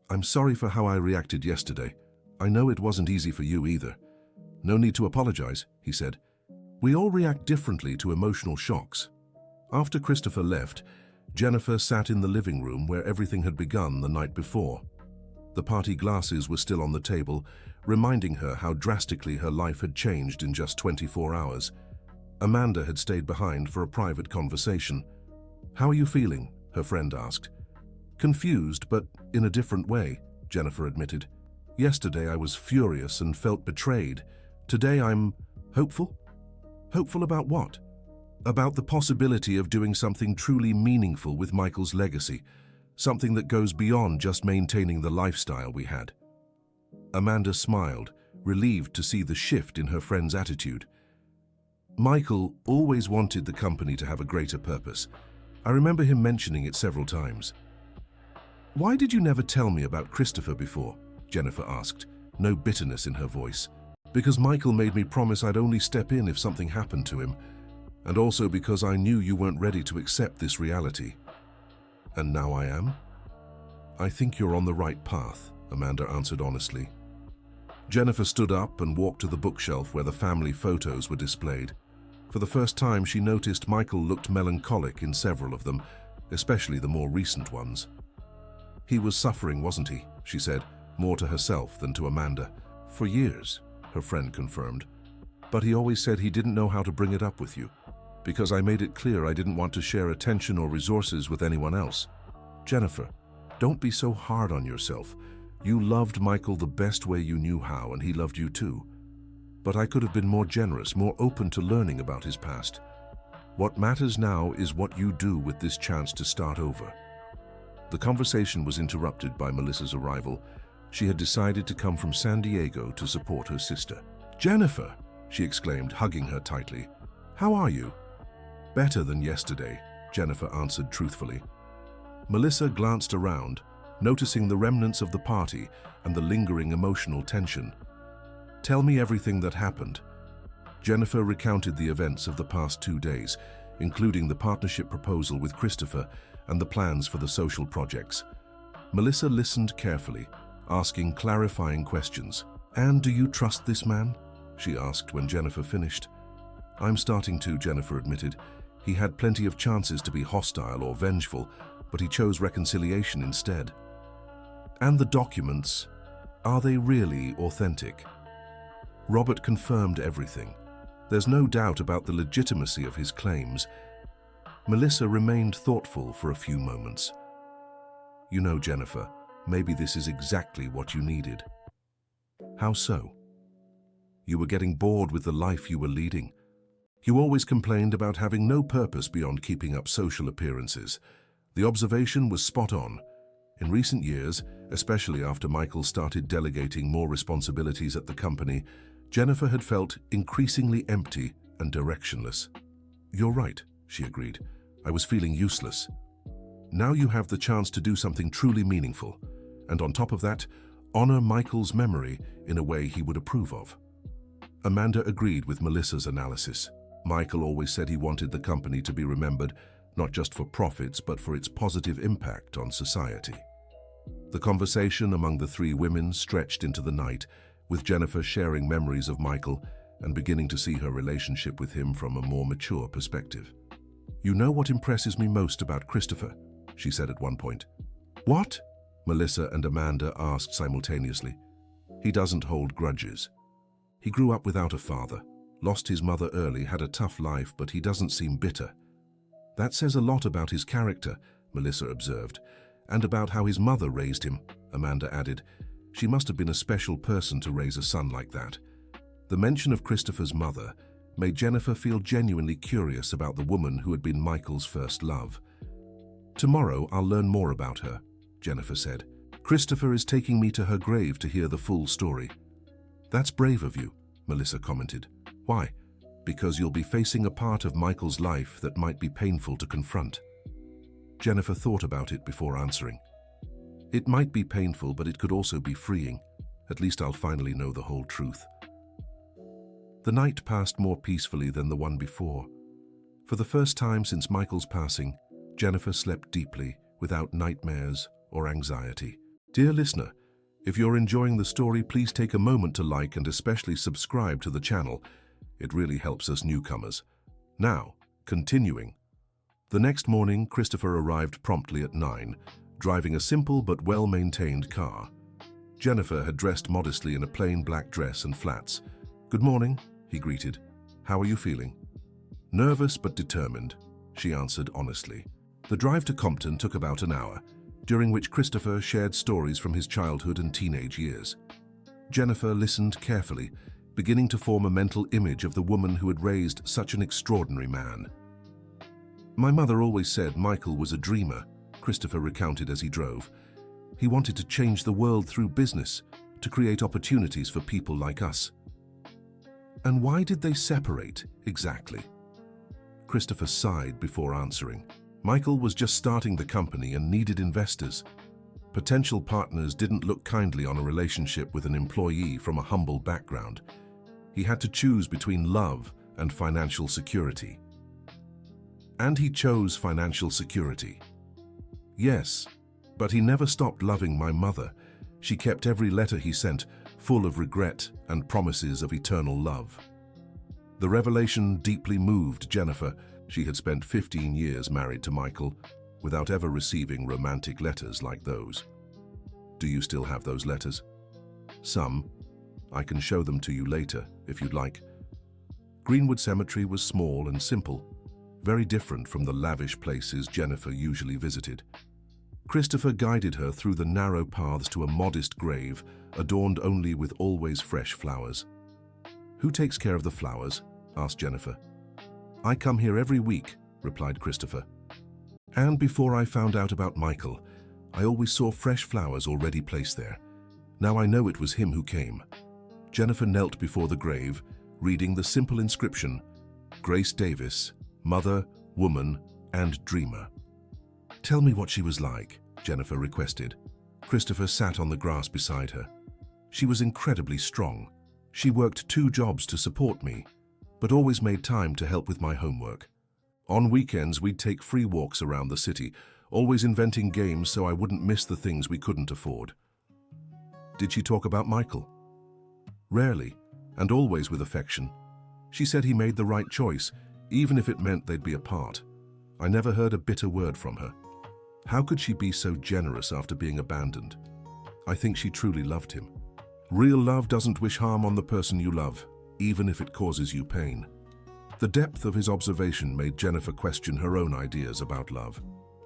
I'm sorry for how I reacted yesterday. I know it wasn't easy for you either." "No need to apologize," he said. "We all react differently to emotional shocks." After Christopher left, Jennifer sat in the living room where everything had begun the night before. The party glasses were still on the table, reminding her how drastically her life had changed in just 24 hours. Amanda had stayed behind for a private conversation. "How are you feeling?" her friend asked. "Confused, but in a different way," Jennifer admitted. "Yesterday I was furious and felt betrayed. Today I'm hopeful." "Hopeful about what?" "About the possibility of doing something truly meaningful with Michael's legacy, something that goes beyond just maintaining the lifestyle we had." Amanda smiled, relieved to see the shift in her friend's attitude. "Michael always wanted the company to have a greater purpose. I remember him mentioning it several times." "Why did you never tell me about Christopher before?" Jennifer asked, no bitterness in her voice. "Because Michael made me promise I'd only step in if something happened to him, and also because I knew you weren't ready to accept this reality." "And now I am?" "I think you're on the right path," Amanda answered honestly. Jennifer stood up and walked to the bookshelf where the family photos were displayed. For the first time, she noticed Michael looked melancholic in several of them, especially the more recent ones. "He was suffering, wasn't he?" she said, more to herself than to Amanda. "For years," her friend confirmed. "But he always said he didn't know how to bring it up with you, because I made it clear I didn't want to share attention or resources with anyone else." "Jennifer, don't be so hard on yourself. You loved Michael the best way you knew how, and he loved you too. But I could have been more generous, more open to learning about his past. What matters now is what you do with this chance to start over." The conversation was interrupted by Melissa's arrival. She had decided to come from San Diego to support her sister. "Jennifer!" she exclaimed, hugging her tightly. "How are you?" "Better than yesterday," Jennifer answered truthfully. Melissa glanced around, noticing the remnants of the party and the lingering emotional tension. "Tell me everything that happened." Jennifer recounted the events of the past 2 days, including the partnership proposal with Christopher and the plans for the social projects. Melissa listened carefully, asking clarifying questions. "And do you trust this man?" she asked when Jennifer finished. "I'm starting to," Jennifer admitted. "He had plenty of chances to be hostile or vengeful, but he chose reconciliation instead." "And the documents, are they really authentic?" Robert confirmed everything. There's no doubt about the legitimacy of his claims. Melissa remained thoughtful for a few moments. "You know, Jennifer, maybe this is exactly what you needed." "How so?" "You were getting bored with the life you were leading. You always complained about having no purpose beyond keeping up social appearances. The observation was spot on. In recent years, especially after Michael started delegating more responsibilities at the company, Jennifer had felt increasingly empty and directionless." "You're right," she agreed. "I was feeling useless. Now you have the chance to do something truly meaningful, and on top of that, honor Michael's memory in a way he would approve of." Amanda agreed with Melissa's analysis. Michael always said he wanted the company to be remembered not just for profits but for its positive impact on society. The conversation among the three women stretched into the night, with Jennifer sharing memories of Michael and beginning to see her relationship with him from a more mature perspective. "You know what impresses me most about Christopher?" she said at one point. "What?" Melissa and Amanda asked simultaneously. "He doesn't hold grudges. He grew up without a father, lost his mother early, had a tough life, but he doesn't seem bitter." "That says a lot about his character," Melissa observed, "and about how his mother raised him," Amanda added. "She must have been a special person to raise a son like that." The mention of Christopher's mother, made Jennifer feel genuinely curious about the woman who had been Michael's first love. "Tomorrow I'll learn more about her," Jennifer said. "Christopher is taking me to her grave to hear the full story." "That's brave of you," Melissa commented. "Why?" "Because you'll be facing a part of Michael's life that might be painful to confront." Jennifer thought about it before answering. "It might be painful, but it could also be freeing. At least I'll finally know the whole truth." The night passed more peacefully than the one before. For the first time since Michael's passing, Jennifer slept deeply, without nightmares or anxiety. Dear listener, if you're enjoying the story, please take a moment to like and especially subscribe to the channel. It really helps us newcomers. Now, continuing. The next morning, Christopher arrived promptly at 9, driving a simple but well-maintained car. Jennifer had dressed modestly in a plain black dress and flats. "Good morning," he greeted. "How are you feeling?" "Nervous but determined," she answered honestly. The drive to Compton took about an hour, during which Christopher shared stories from his childhood and teenage years. Jennifer listened carefully, beginning to form a mental image of the woman who had raised such an extraordinary man. "My mother always said Michael was a dreamer," Christopher recounted as he drove. "He wanted to change the world through business, to create opportunities for people like us." "And why did they separate, exactly?" Christopher sighed before answering. Michael was just starting the company and needed investors. Potential partners didn't look kindly on a relationship with an employee from a humble background. He had to choose between love and financial security. And he chose financial security. "Yes, but he never stopped loving my mother. She kept every letter he sent, full of regret and promises of eternal love." The revelation deeply moved Jennifer. She had spent 15 years married to Michael, without ever receiving romantic letters like those. "Do you still have those letters?" "Some. I can show them to you later, if you'd like." Greenwood Cemetery was small and simple, very different from the lavish places Jennifer usually visited. Christopher guided her through the narrow paths to a modest grave, adorned only with always fresh flowers. "Who takes care of the flowers?" asked Jennifer. "I come here every week," replied Christopher. "And before I found out about Michael, I always saw fresh flowers already placed there. Now I know it was him who came." Jennifer knelt before the grave, reading the simple inscription, "Grace Davis, Mother, Woman, and Dreamer." "Tell me what she was like," Jennifer requested. Christopher sat on the grass beside her. "She was incredibly strong. She worked 2 jobs to support me, but always made time to help with my homework. On weekends, we'd take free walks around the city, always inventing games so I wouldn't miss the things we couldn't afford." "Did she talk about Michael?" "Rarely, and always with affection. She said he made the right choice, even if it meant they'd be apart. I never heard a bitter word from her. How could she be so generous after being abandoned? I think she truly loved him. Real love doesn't wish harm on the person you love, even if it causes you pain." The depth of his observation made Jennifer question her own ideas about love.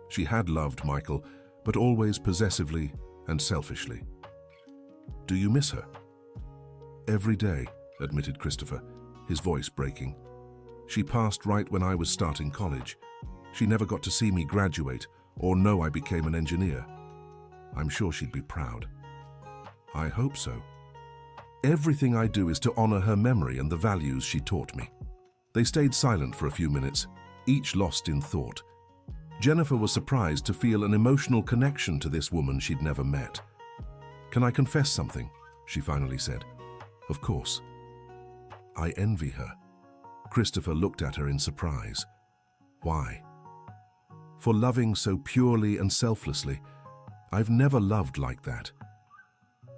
She had loved Michael, but always possessively and selfishly. "Do you miss her?" "Every day," admitted Christopher, his voice breaking. "She passed right when I was starting college. She never got to see me graduate or know I became an engineer. I'm sure she'd be proud." "I hope so. Everything I do is to honor her memory and the values she taught me." They stayed silent for a few minutes, each lost in thought. Jennifer was surprised to feel an emotional connection to this woman she'd never met. "Can I confess something?" she finally said. "Of course." "I envy her." Christopher looked at her in surprise. "Why?" "For loving so purely and selflessly. I've never loved like that."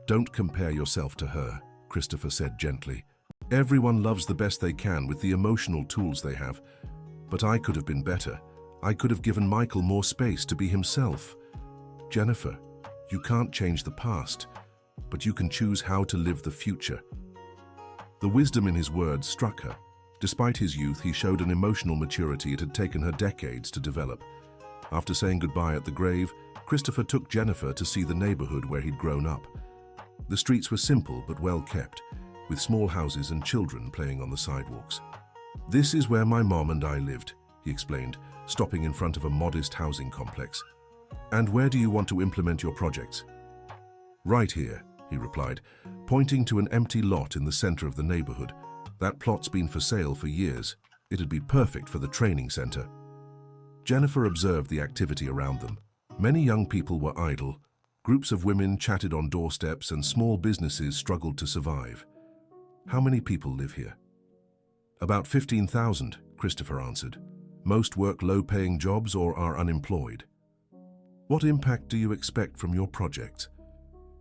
"Don't compare yourself to her," Christopher said gently. "Everyone loves the best they can with the emotional tools they have. But I could have been better. I could have given Michael more space to be himself. Jennifer, you can't change the past, but you can choose how to live the future." The wisdom in his words struck her. Despite his youth, he showed an emotional maturity it had taken her decades to develop. After saying goodbye at the grave, Christopher took Jennifer to see the neighborhood where he'd grown up. The streets were simple but well kept, with small houses and children playing on the sidewalks. "This is where my mom and I lived," he explained, stopping in front of a modest housing complex. "And where do you want to implement your projects?" "Right here," he replied, pointing to an empty lot in the center of the neighborhood. "That plot's been for sale for years. It'd be perfect for the training center." Jennifer observed the activity around them. Many young people were idle, groups of women chatted on doorsteps, and small businesses struggled to survive. "How many people live here?" "About 15,000, Christopher answered. "Most work low-paying jobs or are unemployed." "What impact do you expect from your project?"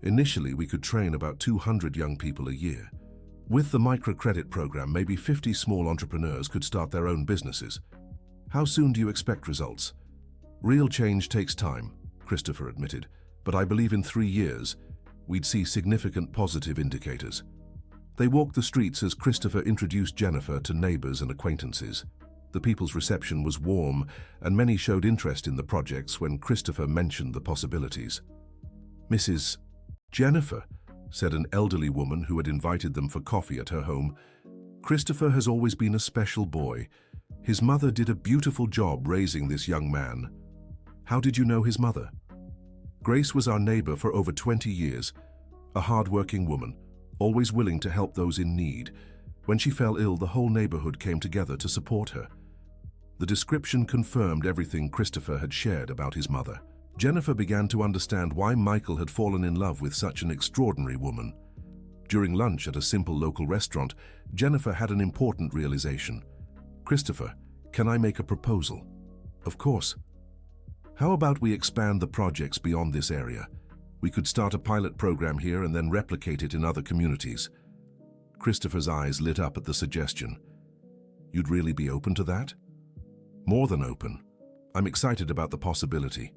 "Initially, we could train about 200 young people a year. With the microcredit program, maybe 50 small entrepreneurs could start their own businesses." "How soon do you expect results?" "Real change takes time," Christopher admitted, "but I believe in 3 years, we'd see significant positive indicators." They walked the streets as Christopher introduced Jennifer to neighbors and acquaintances. The people's reception was warm, and many showed interest in the projects when Christopher mentioned the possibilities. "Mrs. Jennifer," said an elderly woman who had invited them for coffee at her home, "Christopher has always been a special boy. His mother did a beautiful job raising this young man." "How did you know his mother?" "Grace was our neighbor for over 20 years, a hard-working woman, always willing to help those in need. When she fell ill, the whole neighborhood came together to support her." The description confirmed everything Christopher had shared about his mother. Jennifer began to understand why Michael had fallen in love with such an extraordinary woman. During lunch at a simple local restaurant, Jennifer had an important realization. "Christopher, can I make a proposal?" "Of course." "How about we expand the projects beyond this area? We could start a pilot program here and then replicate it in other communities." Christopher's eyes lit up at the suggestion. "You'd really be open to that?" "More than open. I'm excited about the possibility.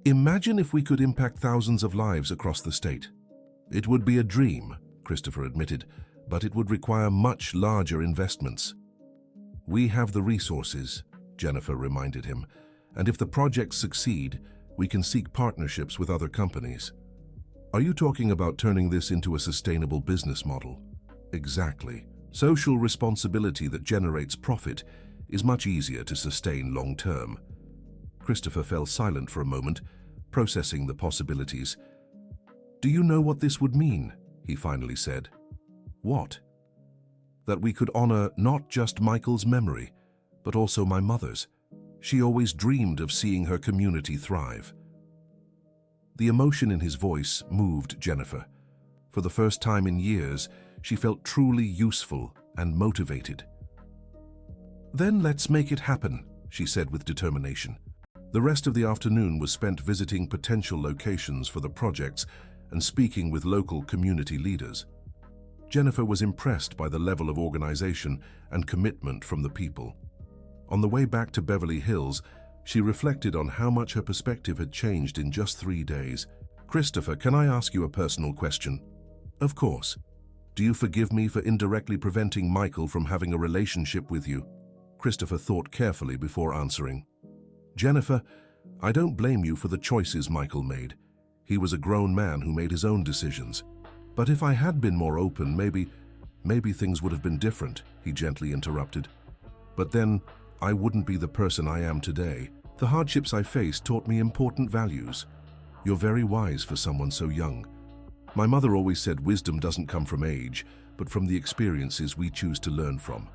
Imagine if we could impact thousands of lives across the state." "It would be a dream," Christopher admitted, "but it would require much larger investments." "We have the resources," Jennifer reminded him, "and if the projects succeed, we can seek partnerships with other companies." "Are you talking about turning this into a sustainable business model?" "Exactly. Social responsibility that generates profit is much easier to sustain long-term." Christopher fell silent for a moment, processing the possibilities. "Do you know what this would mean?" he finally said. "What?" "That we could honor not just Michael's memory, but also my mother's. She always dreamed of seeing her community thrive." The emotion in his voice moved Jennifer. For the first time in years, she felt truly useful and motivated. "Then let's make it happen," she said with determination. The rest of the afternoon was spent visiting potential locations for the projects and speaking with local community leaders. Jennifer was impressed by the level of organization and commitment from the people. On the way back to Beverly Hills, she reflected on how much her perspective had changed in just 3 days. "Christopher, can I ask you a personal question?" "Of course." "Do you forgive me for indirectly preventing Michael from having a relationship with you?" Christopher thought carefully before answering. "Jennifer, I don't blame you for the choices Michael made. He was a grown man who made his own decisions. But if I had been more open, maybe things would have been different," he gently interrupted. "But then, I wouldn't be the person I am today. The hardships I faced taught me important values." "You're very wise for someone so young. My mother always said wisdom doesn't come from age, but from the experiences we choose to learn from."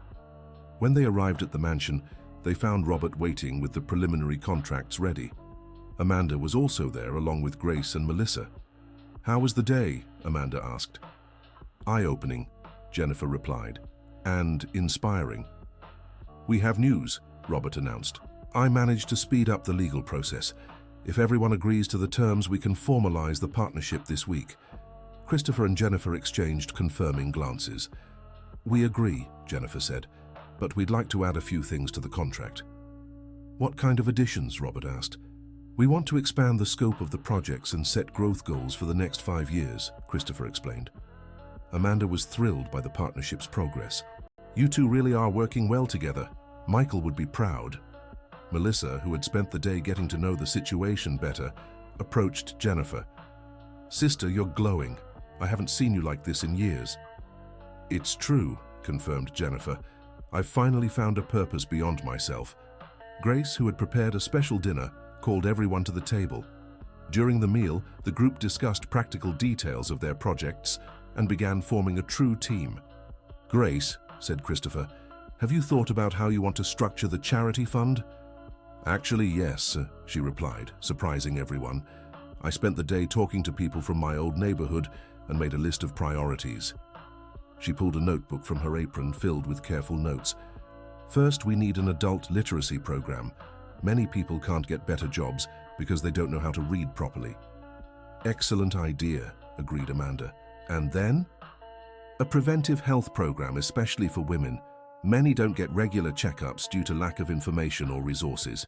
When they arrived at the mansion, they found Robert waiting with the preliminary contracts ready. Amanda was also there, along with Grace and Melissa. "How was the day?" Amanda asked. "Eye-opening," Jennifer replied, "and inspiring." "We have news," Robert announced. "I managed to speed up the legal process. If everyone agrees to the terms, we can formalize the partnership this week." Christopher and Jennifer exchanged confirming glances. "We agree," Jennifer said, "but we'd like to add a few things to the contract." "What kind of additions?" Robert asked. "We want to expand the scope of the projects and set growth goals for the next 5 years," Christopher explained. Amanda was thrilled by the partnership's progress. "You two really are working well together. Michael would be proud." Melissa, who had spent the day getting to know the situation better, approached Jennifer. "Sister, you're glowing. I haven't seen you like this in years." "It's true," confirmed Jennifer. I've finally found a purpose beyond myself. Grace, who had prepared a special dinner, called everyone to the table. During the meal, the group discussed practical details of their projects and began forming a true team. "Grace," said Christopher, "have you thought about how you want to structure the charity fund?" "Actually, yes," she replied, surprising everyone. "I spent the day talking to people from my old neighborhood and made a list of priorities." She pulled a notebook from her apron filled with careful notes. "First, we need an adult literacy program. Many people can't get better jobs because they don't know how to read properly." "Excellent idea," agreed Amanda. "And then?" "A preventive health program, especially for women. Many don't get regular checkups due to lack of information or resources."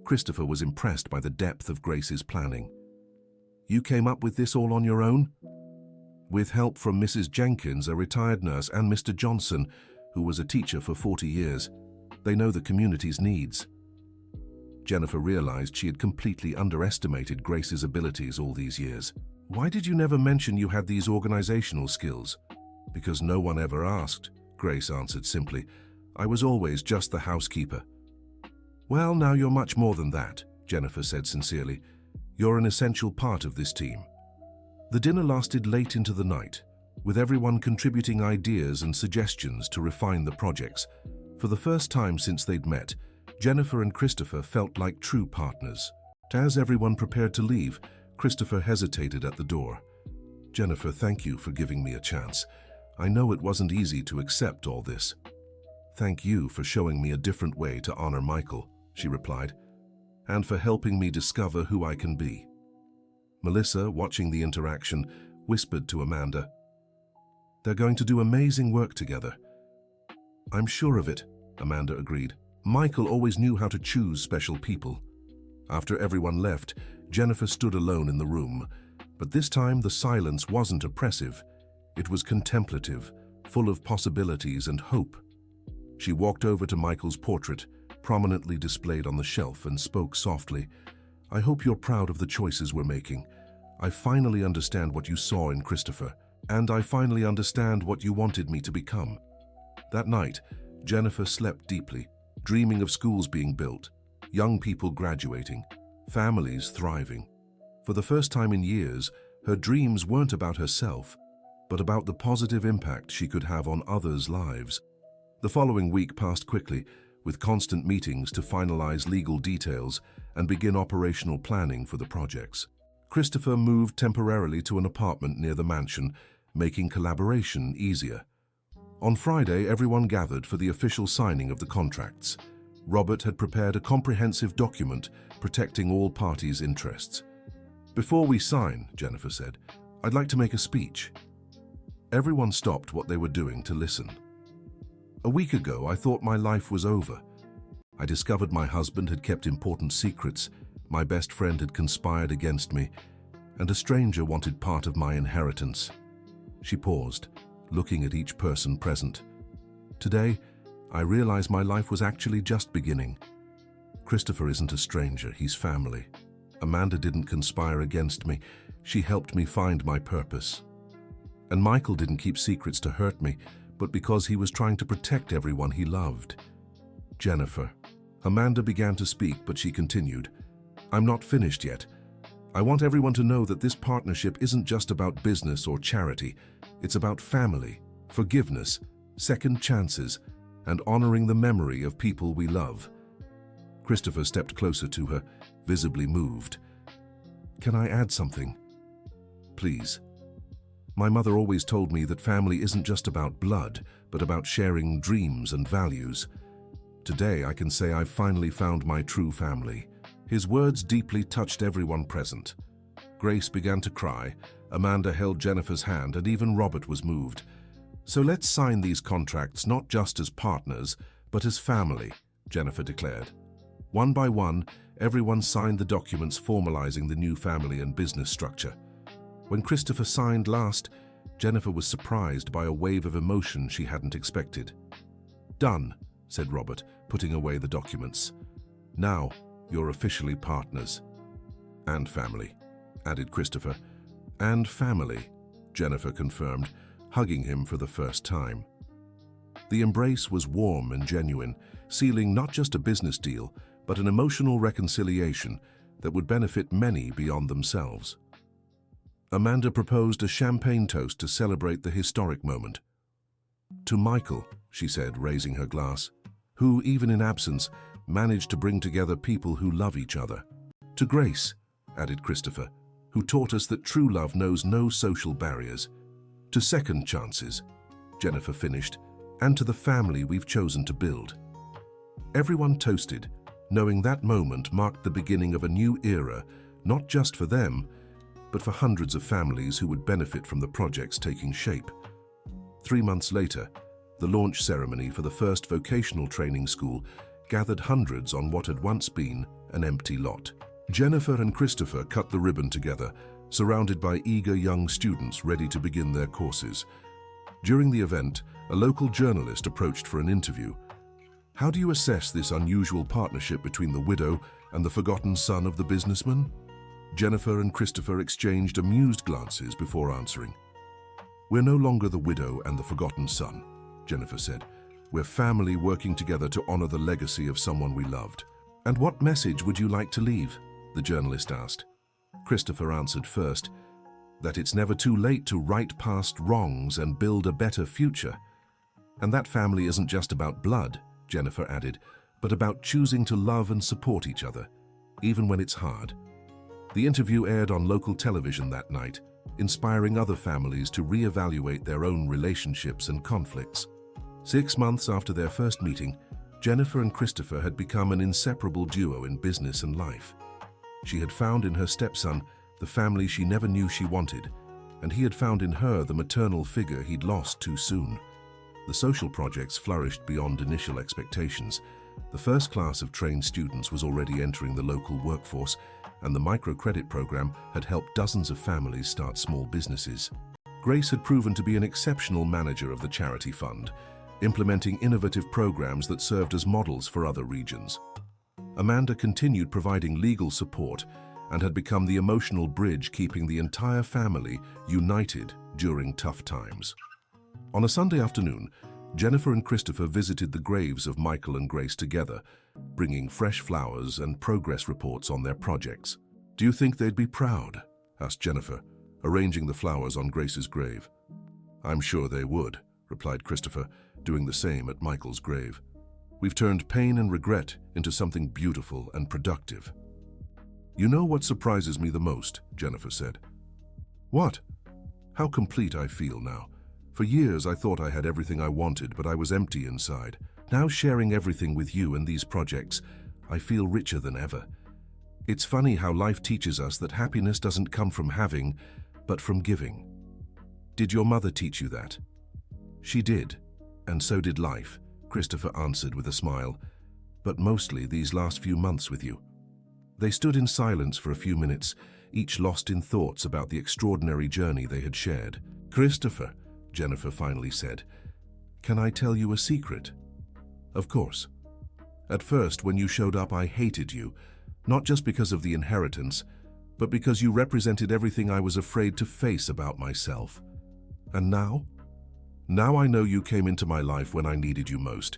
Christopher was impressed by the depth of Grace's planning. "You came up with this all on your own?" "With help from Mrs. Jenkins, a retired nurse, and Mr. Johnson, who was a teacher for 40 years. They know the community's needs." Jennifer realized she had completely underestimated Grace's abilities all these years. "Why did you never mention you had these organizational skills?" "Because no one ever asked," Grace answered simply. "I was always just the housekeeper." "Well, now you're much more than that," Jennifer said sincerely. "You're an essential part of this team." The dinner lasted late into the night, with everyone contributing ideas and suggestions to refine the projects. For the first time since they'd met, Jennifer and Christopher felt like true partners. As everyone prepared to leave, Christopher hesitated at the door. "Jennifer, thank you for giving me a chance. I know it wasn't easy to accept all this." "Thank you for showing me a different way to honor Michael," she replied, "and for helping me discover who I can be." Melissa, watching the interaction, whispered to Amanda, "They're going to do amazing work together." "I'm sure of it," Amanda agreed. "Michael always knew how to choose special people." After everyone left, Jennifer stood alone in the room, but this time the silence wasn't oppressive. It was contemplative, full of possibilities and hope. She walked over to Michael's portrait, prominently displayed on the shelf, and spoke softly. "I hope you're proud of the choices we're making. I finally understand what you saw in Christopher, and I finally understand what you wanted me to become." That night, Jennifer slept deeply, dreaming of schools being built, young people graduating, families thriving. For the first time in years, her dreams weren't about herself, but about the positive impact she could have on others' lives. The following week passed quickly, with constant meetings to finalize legal details and begin operational planning for the projects. Christopher moved temporarily to an apartment near the mansion, making collaboration easier. On Friday, everyone gathered for the official signing of the contracts. Robert had prepared a comprehensive document protecting all parties' interests. "Before we sign," Jennifer said, "I'd like to make a speech." Everyone stopped what they were doing to listen. "A week ago, I thought my life was over. I discovered my husband had kept important secrets, my best friend had conspired against me, and a stranger wanted part of my inheritance." She paused, looking at each person present. "Today, I realize my life was actually just beginning. Christopher isn't a stranger, he's family. Amanda didn't conspire against me, she helped me find my purpose. And Michael didn't keep secrets to hurt me, but because he was trying to protect everyone he loved." "Jennifer." Amanda began to speak, but she continued, "I'm not finished yet. I want everyone to know that this partnership isn't just about business or charity. It's about family, forgiveness, second chances, and honoring the memory of people we love." Christopher stepped closer to her, visibly moved. "Can I add something?" "Please." "My mother always told me that family isn't just about blood, but about sharing dreams and values. Today, I can say I've finally found my true family." His words deeply touched everyone present. Grace began to cry, Amanda held Jennifer's hand, and even Robert was moved. "So let's sign these contracts not just as partners, but as family," Jennifer declared. One by one, everyone signed the documents formalizing the new family and business structure. When Christopher signed last, Jennifer was surprised by a wave of emotion she hadn't expected. "Done," said Robert, putting away the documents. "Now, you're officially partners." "And family," added Christopher. "And family," Jennifer confirmed, hugging him for the first time. The embrace was warm and genuine, sealing not just a business deal, but an emotional reconciliation that would benefit many beyond themselves. Amanda proposed a champagne toast to celebrate the historic moment. "To Michael," she said, raising her glass, "who, even in absence, managed to bring together people who love each other. To Grace," added Christopher, "who taught us that true love knows no social barriers. To second chances," Jennifer finished, "and to the family we've chosen to build." Everyone toasted, knowing that moment marked the beginning of a new era, not just for them, but for hundreds of families who would benefit from the projects taking shape. 3 months later, the launch ceremony for the first vocational training school gathered hundreds on what had once been an empty lot. Jennifer and Christopher cut the ribbon together, surrounded by eager young students ready to begin their courses. During the event, a local journalist approached for an interview. "How do you assess this unusual partnership between the widow and the forgotten son of the businessman?" Jennifer and Christopher exchanged amused glances before answering. "We're no longer the widow and the forgotten son," Jennifer said. "We're family working together to honor the legacy of someone we loved." "And what message would you like to leave?" the journalist asked. Christopher answered first, "That it's never too late to right past wrongs and build a better future. And that family isn't just about blood," Jennifer added, "but about choosing to love and support each other, even when it's hard." The interview aired on local television that night, inspiring other families to reevaluate their own relationships and conflicts. 6 months after their first meeting, Jennifer and Christopher had become an inseparable duo in business and life. She had found in her stepson the family she never knew she wanted, and he had found in her the maternal figure he'd lost too soon. The social projects flourished beyond initial expectations. The first class of trained students was already entering the local workforce, and the microcredit program had helped dozens of families start small businesses. Grace had proven to be an exceptional manager of the charity fund, implementing innovative programs that served as models for other regions. Amanda continued providing legal support and had become the emotional bridge keeping the entire family united during tough times. On a Sunday afternoon, Jennifer and Christopher visited the graves of Michael and Grace together, bringing fresh flowers and progress reports on their projects. "Do you think they'd be proud?" asked Jennifer, arranging the flowers on Grace's grave. "I'm sure they would," replied Christopher, doing the same at Michael's grave. "We've turned pain and regret into something beautiful and productive." "You know what surprises me the most?" Jennifer said. "What?" "How complete I feel now. For years I thought I had everything I wanted, but I was empty inside. Now sharing everything with you and these projects, I feel richer than ever. It's funny how life teaches us that happiness doesn't come from having, but from giving." "Did your mother teach you that?" "She did, and so did life," Christopher answered with a smile, "but mostly these last few months with you." They stood in silence for a few minutes, each lost in thoughts about the extraordinary journey they had shared. "Christopher," Jennifer finally said, "can I tell you a secret?" "Of course." "At first, when you showed up, I hated you, not just because of the inheritance, but because you represented everything I was afraid to face about myself. And now? Now I know you came into my life when I needed you most.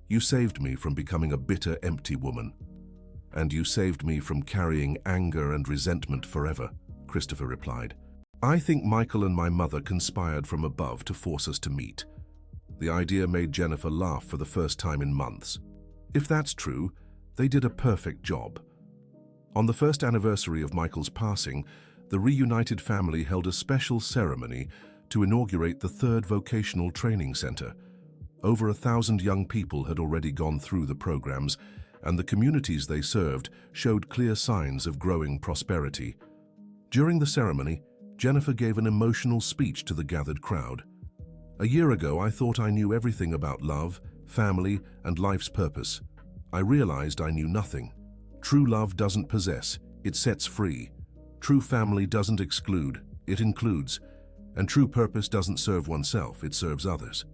You saved me from becoming a bitter, empty woman. And you saved me from carrying anger and resentment forever," Christopher replied. "I think Michael and my mother conspired from above to force us to meet." The idea made Jennifer laugh for the first time in months. If that's true, they did a perfect job. On the first anniversary of Michael's passing, the reunited family held a special ceremony to inaugurate the third vocational training center. Over 1,000 young people had already gone through the programs, and the communities they served showed clear signs of growing prosperity. During the ceremony, Jennifer gave an emotional speech to the gathered crowd. "A year ago, I thought I knew everything about love, family, and life's purpose. I realized I knew nothing. True love doesn't possess, it sets free. True family doesn't exclude, it includes. And true purpose doesn't serve oneself, it serves others."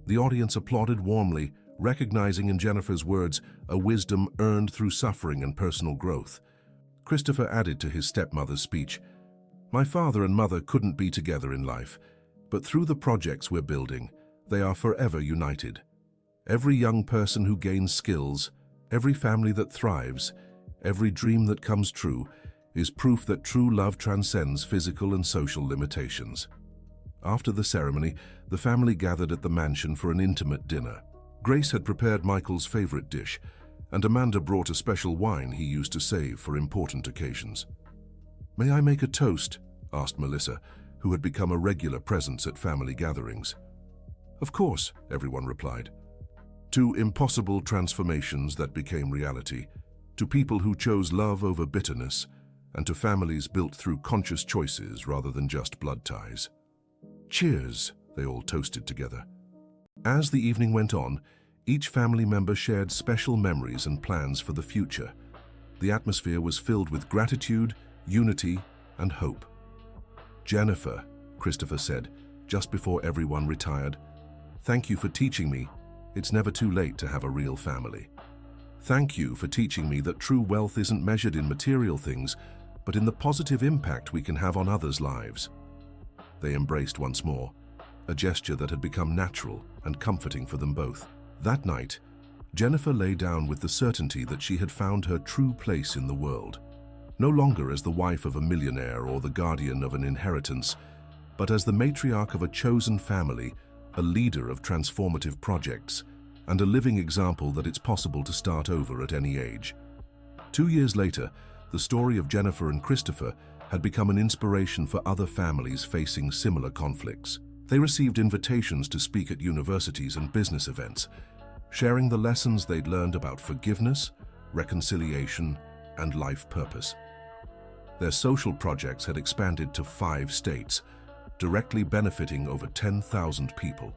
The audience applauded warmly, recognizing in Jennifer's words a wisdom earned through suffering and personal growth. Christopher added to his stepmother's speech, "My father and mother couldn't be together in life, but through the projects we're building, they are forever united. Every young person who gains skills, every family that thrives, every dream that comes true, is proof that true love transcends physical and social limitations. After the ceremony, the family gathered at the mansion for an intimate dinner. Grace had prepared Michael's favorite dish, and Amanda brought a special wine he used to save for important occasions. "May I make a toast?" asked Melissa, who had become a regular presence at family gatherings. "Of course," everyone replied. To impossible transformations that became reality, to people who chose love over bitterness, and to families built through conscious choices rather than just blood ties. "Cheers," they all toasted together. As the evening went on, each family member shared special memories and plans for the future. The atmosphere was filled with gratitude, unity, and hope. "Jennifer," Christopher said, just before everyone retired, "thank you for teaching me it's never too late to have a real family. Thank you for teaching me that true wealth isn't measured in material things, but in the positive impact we can have on others' lives." They embraced once more, a gesture that had become natural and comforting for them both. That night, Jennifer lay down with the certainty that she had found her true place in the world, no longer as the wife of a millionaire or the guardian of an inheritance, but as the matriarch of a chosen family, a leader of transformative projects, and a living example that it's possible to start over at any age. 2 years later, the story of Jennifer and Christopher had become an inspiration for other families facing similar conflicts. They received invitations to speak at universities and business events, sharing the lessons they'd learned about forgiveness, reconciliation, and life purpose. Their social projects had expanded to 5 states, directly benefiting over 10,000 people.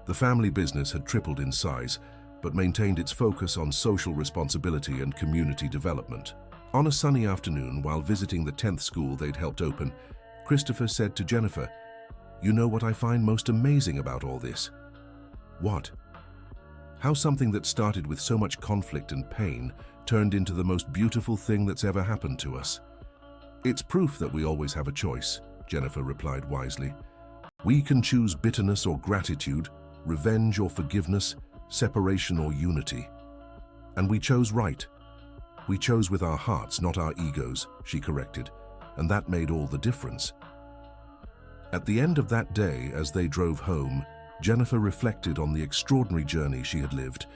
The family business had tripled in size, but maintained its focus on social responsibility and community development. On a sunny afternoon, while visiting the 10th school they'd helped open, Christopher said to Jennifer, "You know what I find most amazing about all this?" "What?" "How something that started with so much conflict and pain turned into the most beautiful thing that's ever happened to us." "It's proof that we always have a choice," Jennifer replied wisely. "We can choose bitterness or gratitude, revenge or forgiveness, separation or unity. And we chose right. We chose with our hearts, not our egos," she corrected, and that made all the difference. At the end of that day, as they drove home, Jennifer reflected on the extraordinary journey she had lived.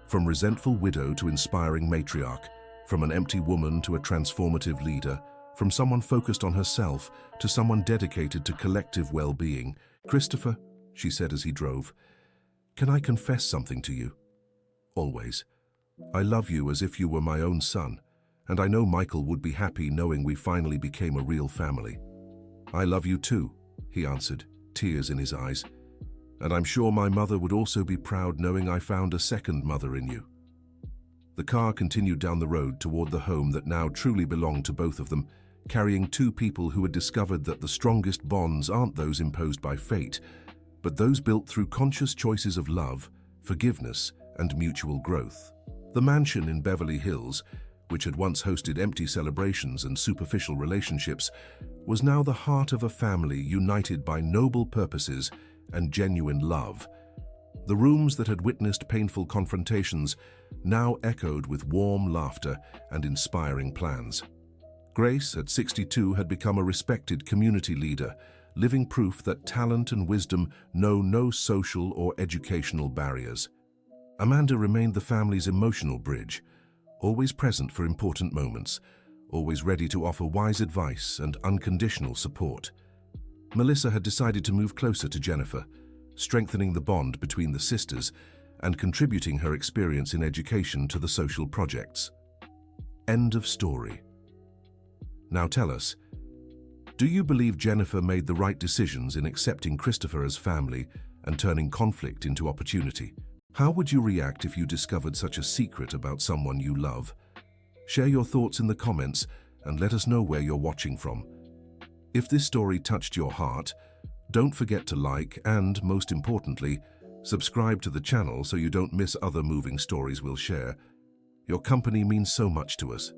From resentful widow to inspiring matriarch, from an empty woman to a transformative leader, from someone focused on herself to someone dedicated to collective well-being. "Christopher," she said as he drove, "can I confess something to you? Always. I love you as if you were my own son, and I know Michael would be happy knowing we finally became a real family." "I love you too," he answered, tears in his eyes. "And I'm sure my mother would also be proud knowing I found a second mother in you." The car continued down the road toward the home that now truly belonged to both of them, carrying 2 people who had discovered that the strongest bonds aren't those imposed by fate, but those built through conscious choices of love, forgiveness, and mutual growth. The mansion in Beverly Hills, which had once hosted empty celebrations and superficial relationships, was now the heart of a family united by noble purposes and genuine love. The rooms that had witnessed painful confrontations now echoed with warm laughter and inspiring plans. Grace, at 62, had become a respected community leader, living proof that talent and wisdom know no social or educational barriers. Amanda remained the family's emotional bridge, always present for important moments, always ready to offer wise advice and unconditional support. Melissa had decided to move closer to Jennifer, strengthening the bond between the sisters and contributing her experience in education to the social projects. End of story. Now tell us, do you believe Jennifer made the right decisions in accepting Christopher as family and turning conflict into opportunity? How would you react if you discovered such a secret about someone you love? Share your thoughts in the comments and let us know where you're watching from. If this story touched your heart, don't forget to like and, most importantly, subscribe to the channel so you don't miss other moving stories we'll share. Your company means so much to us.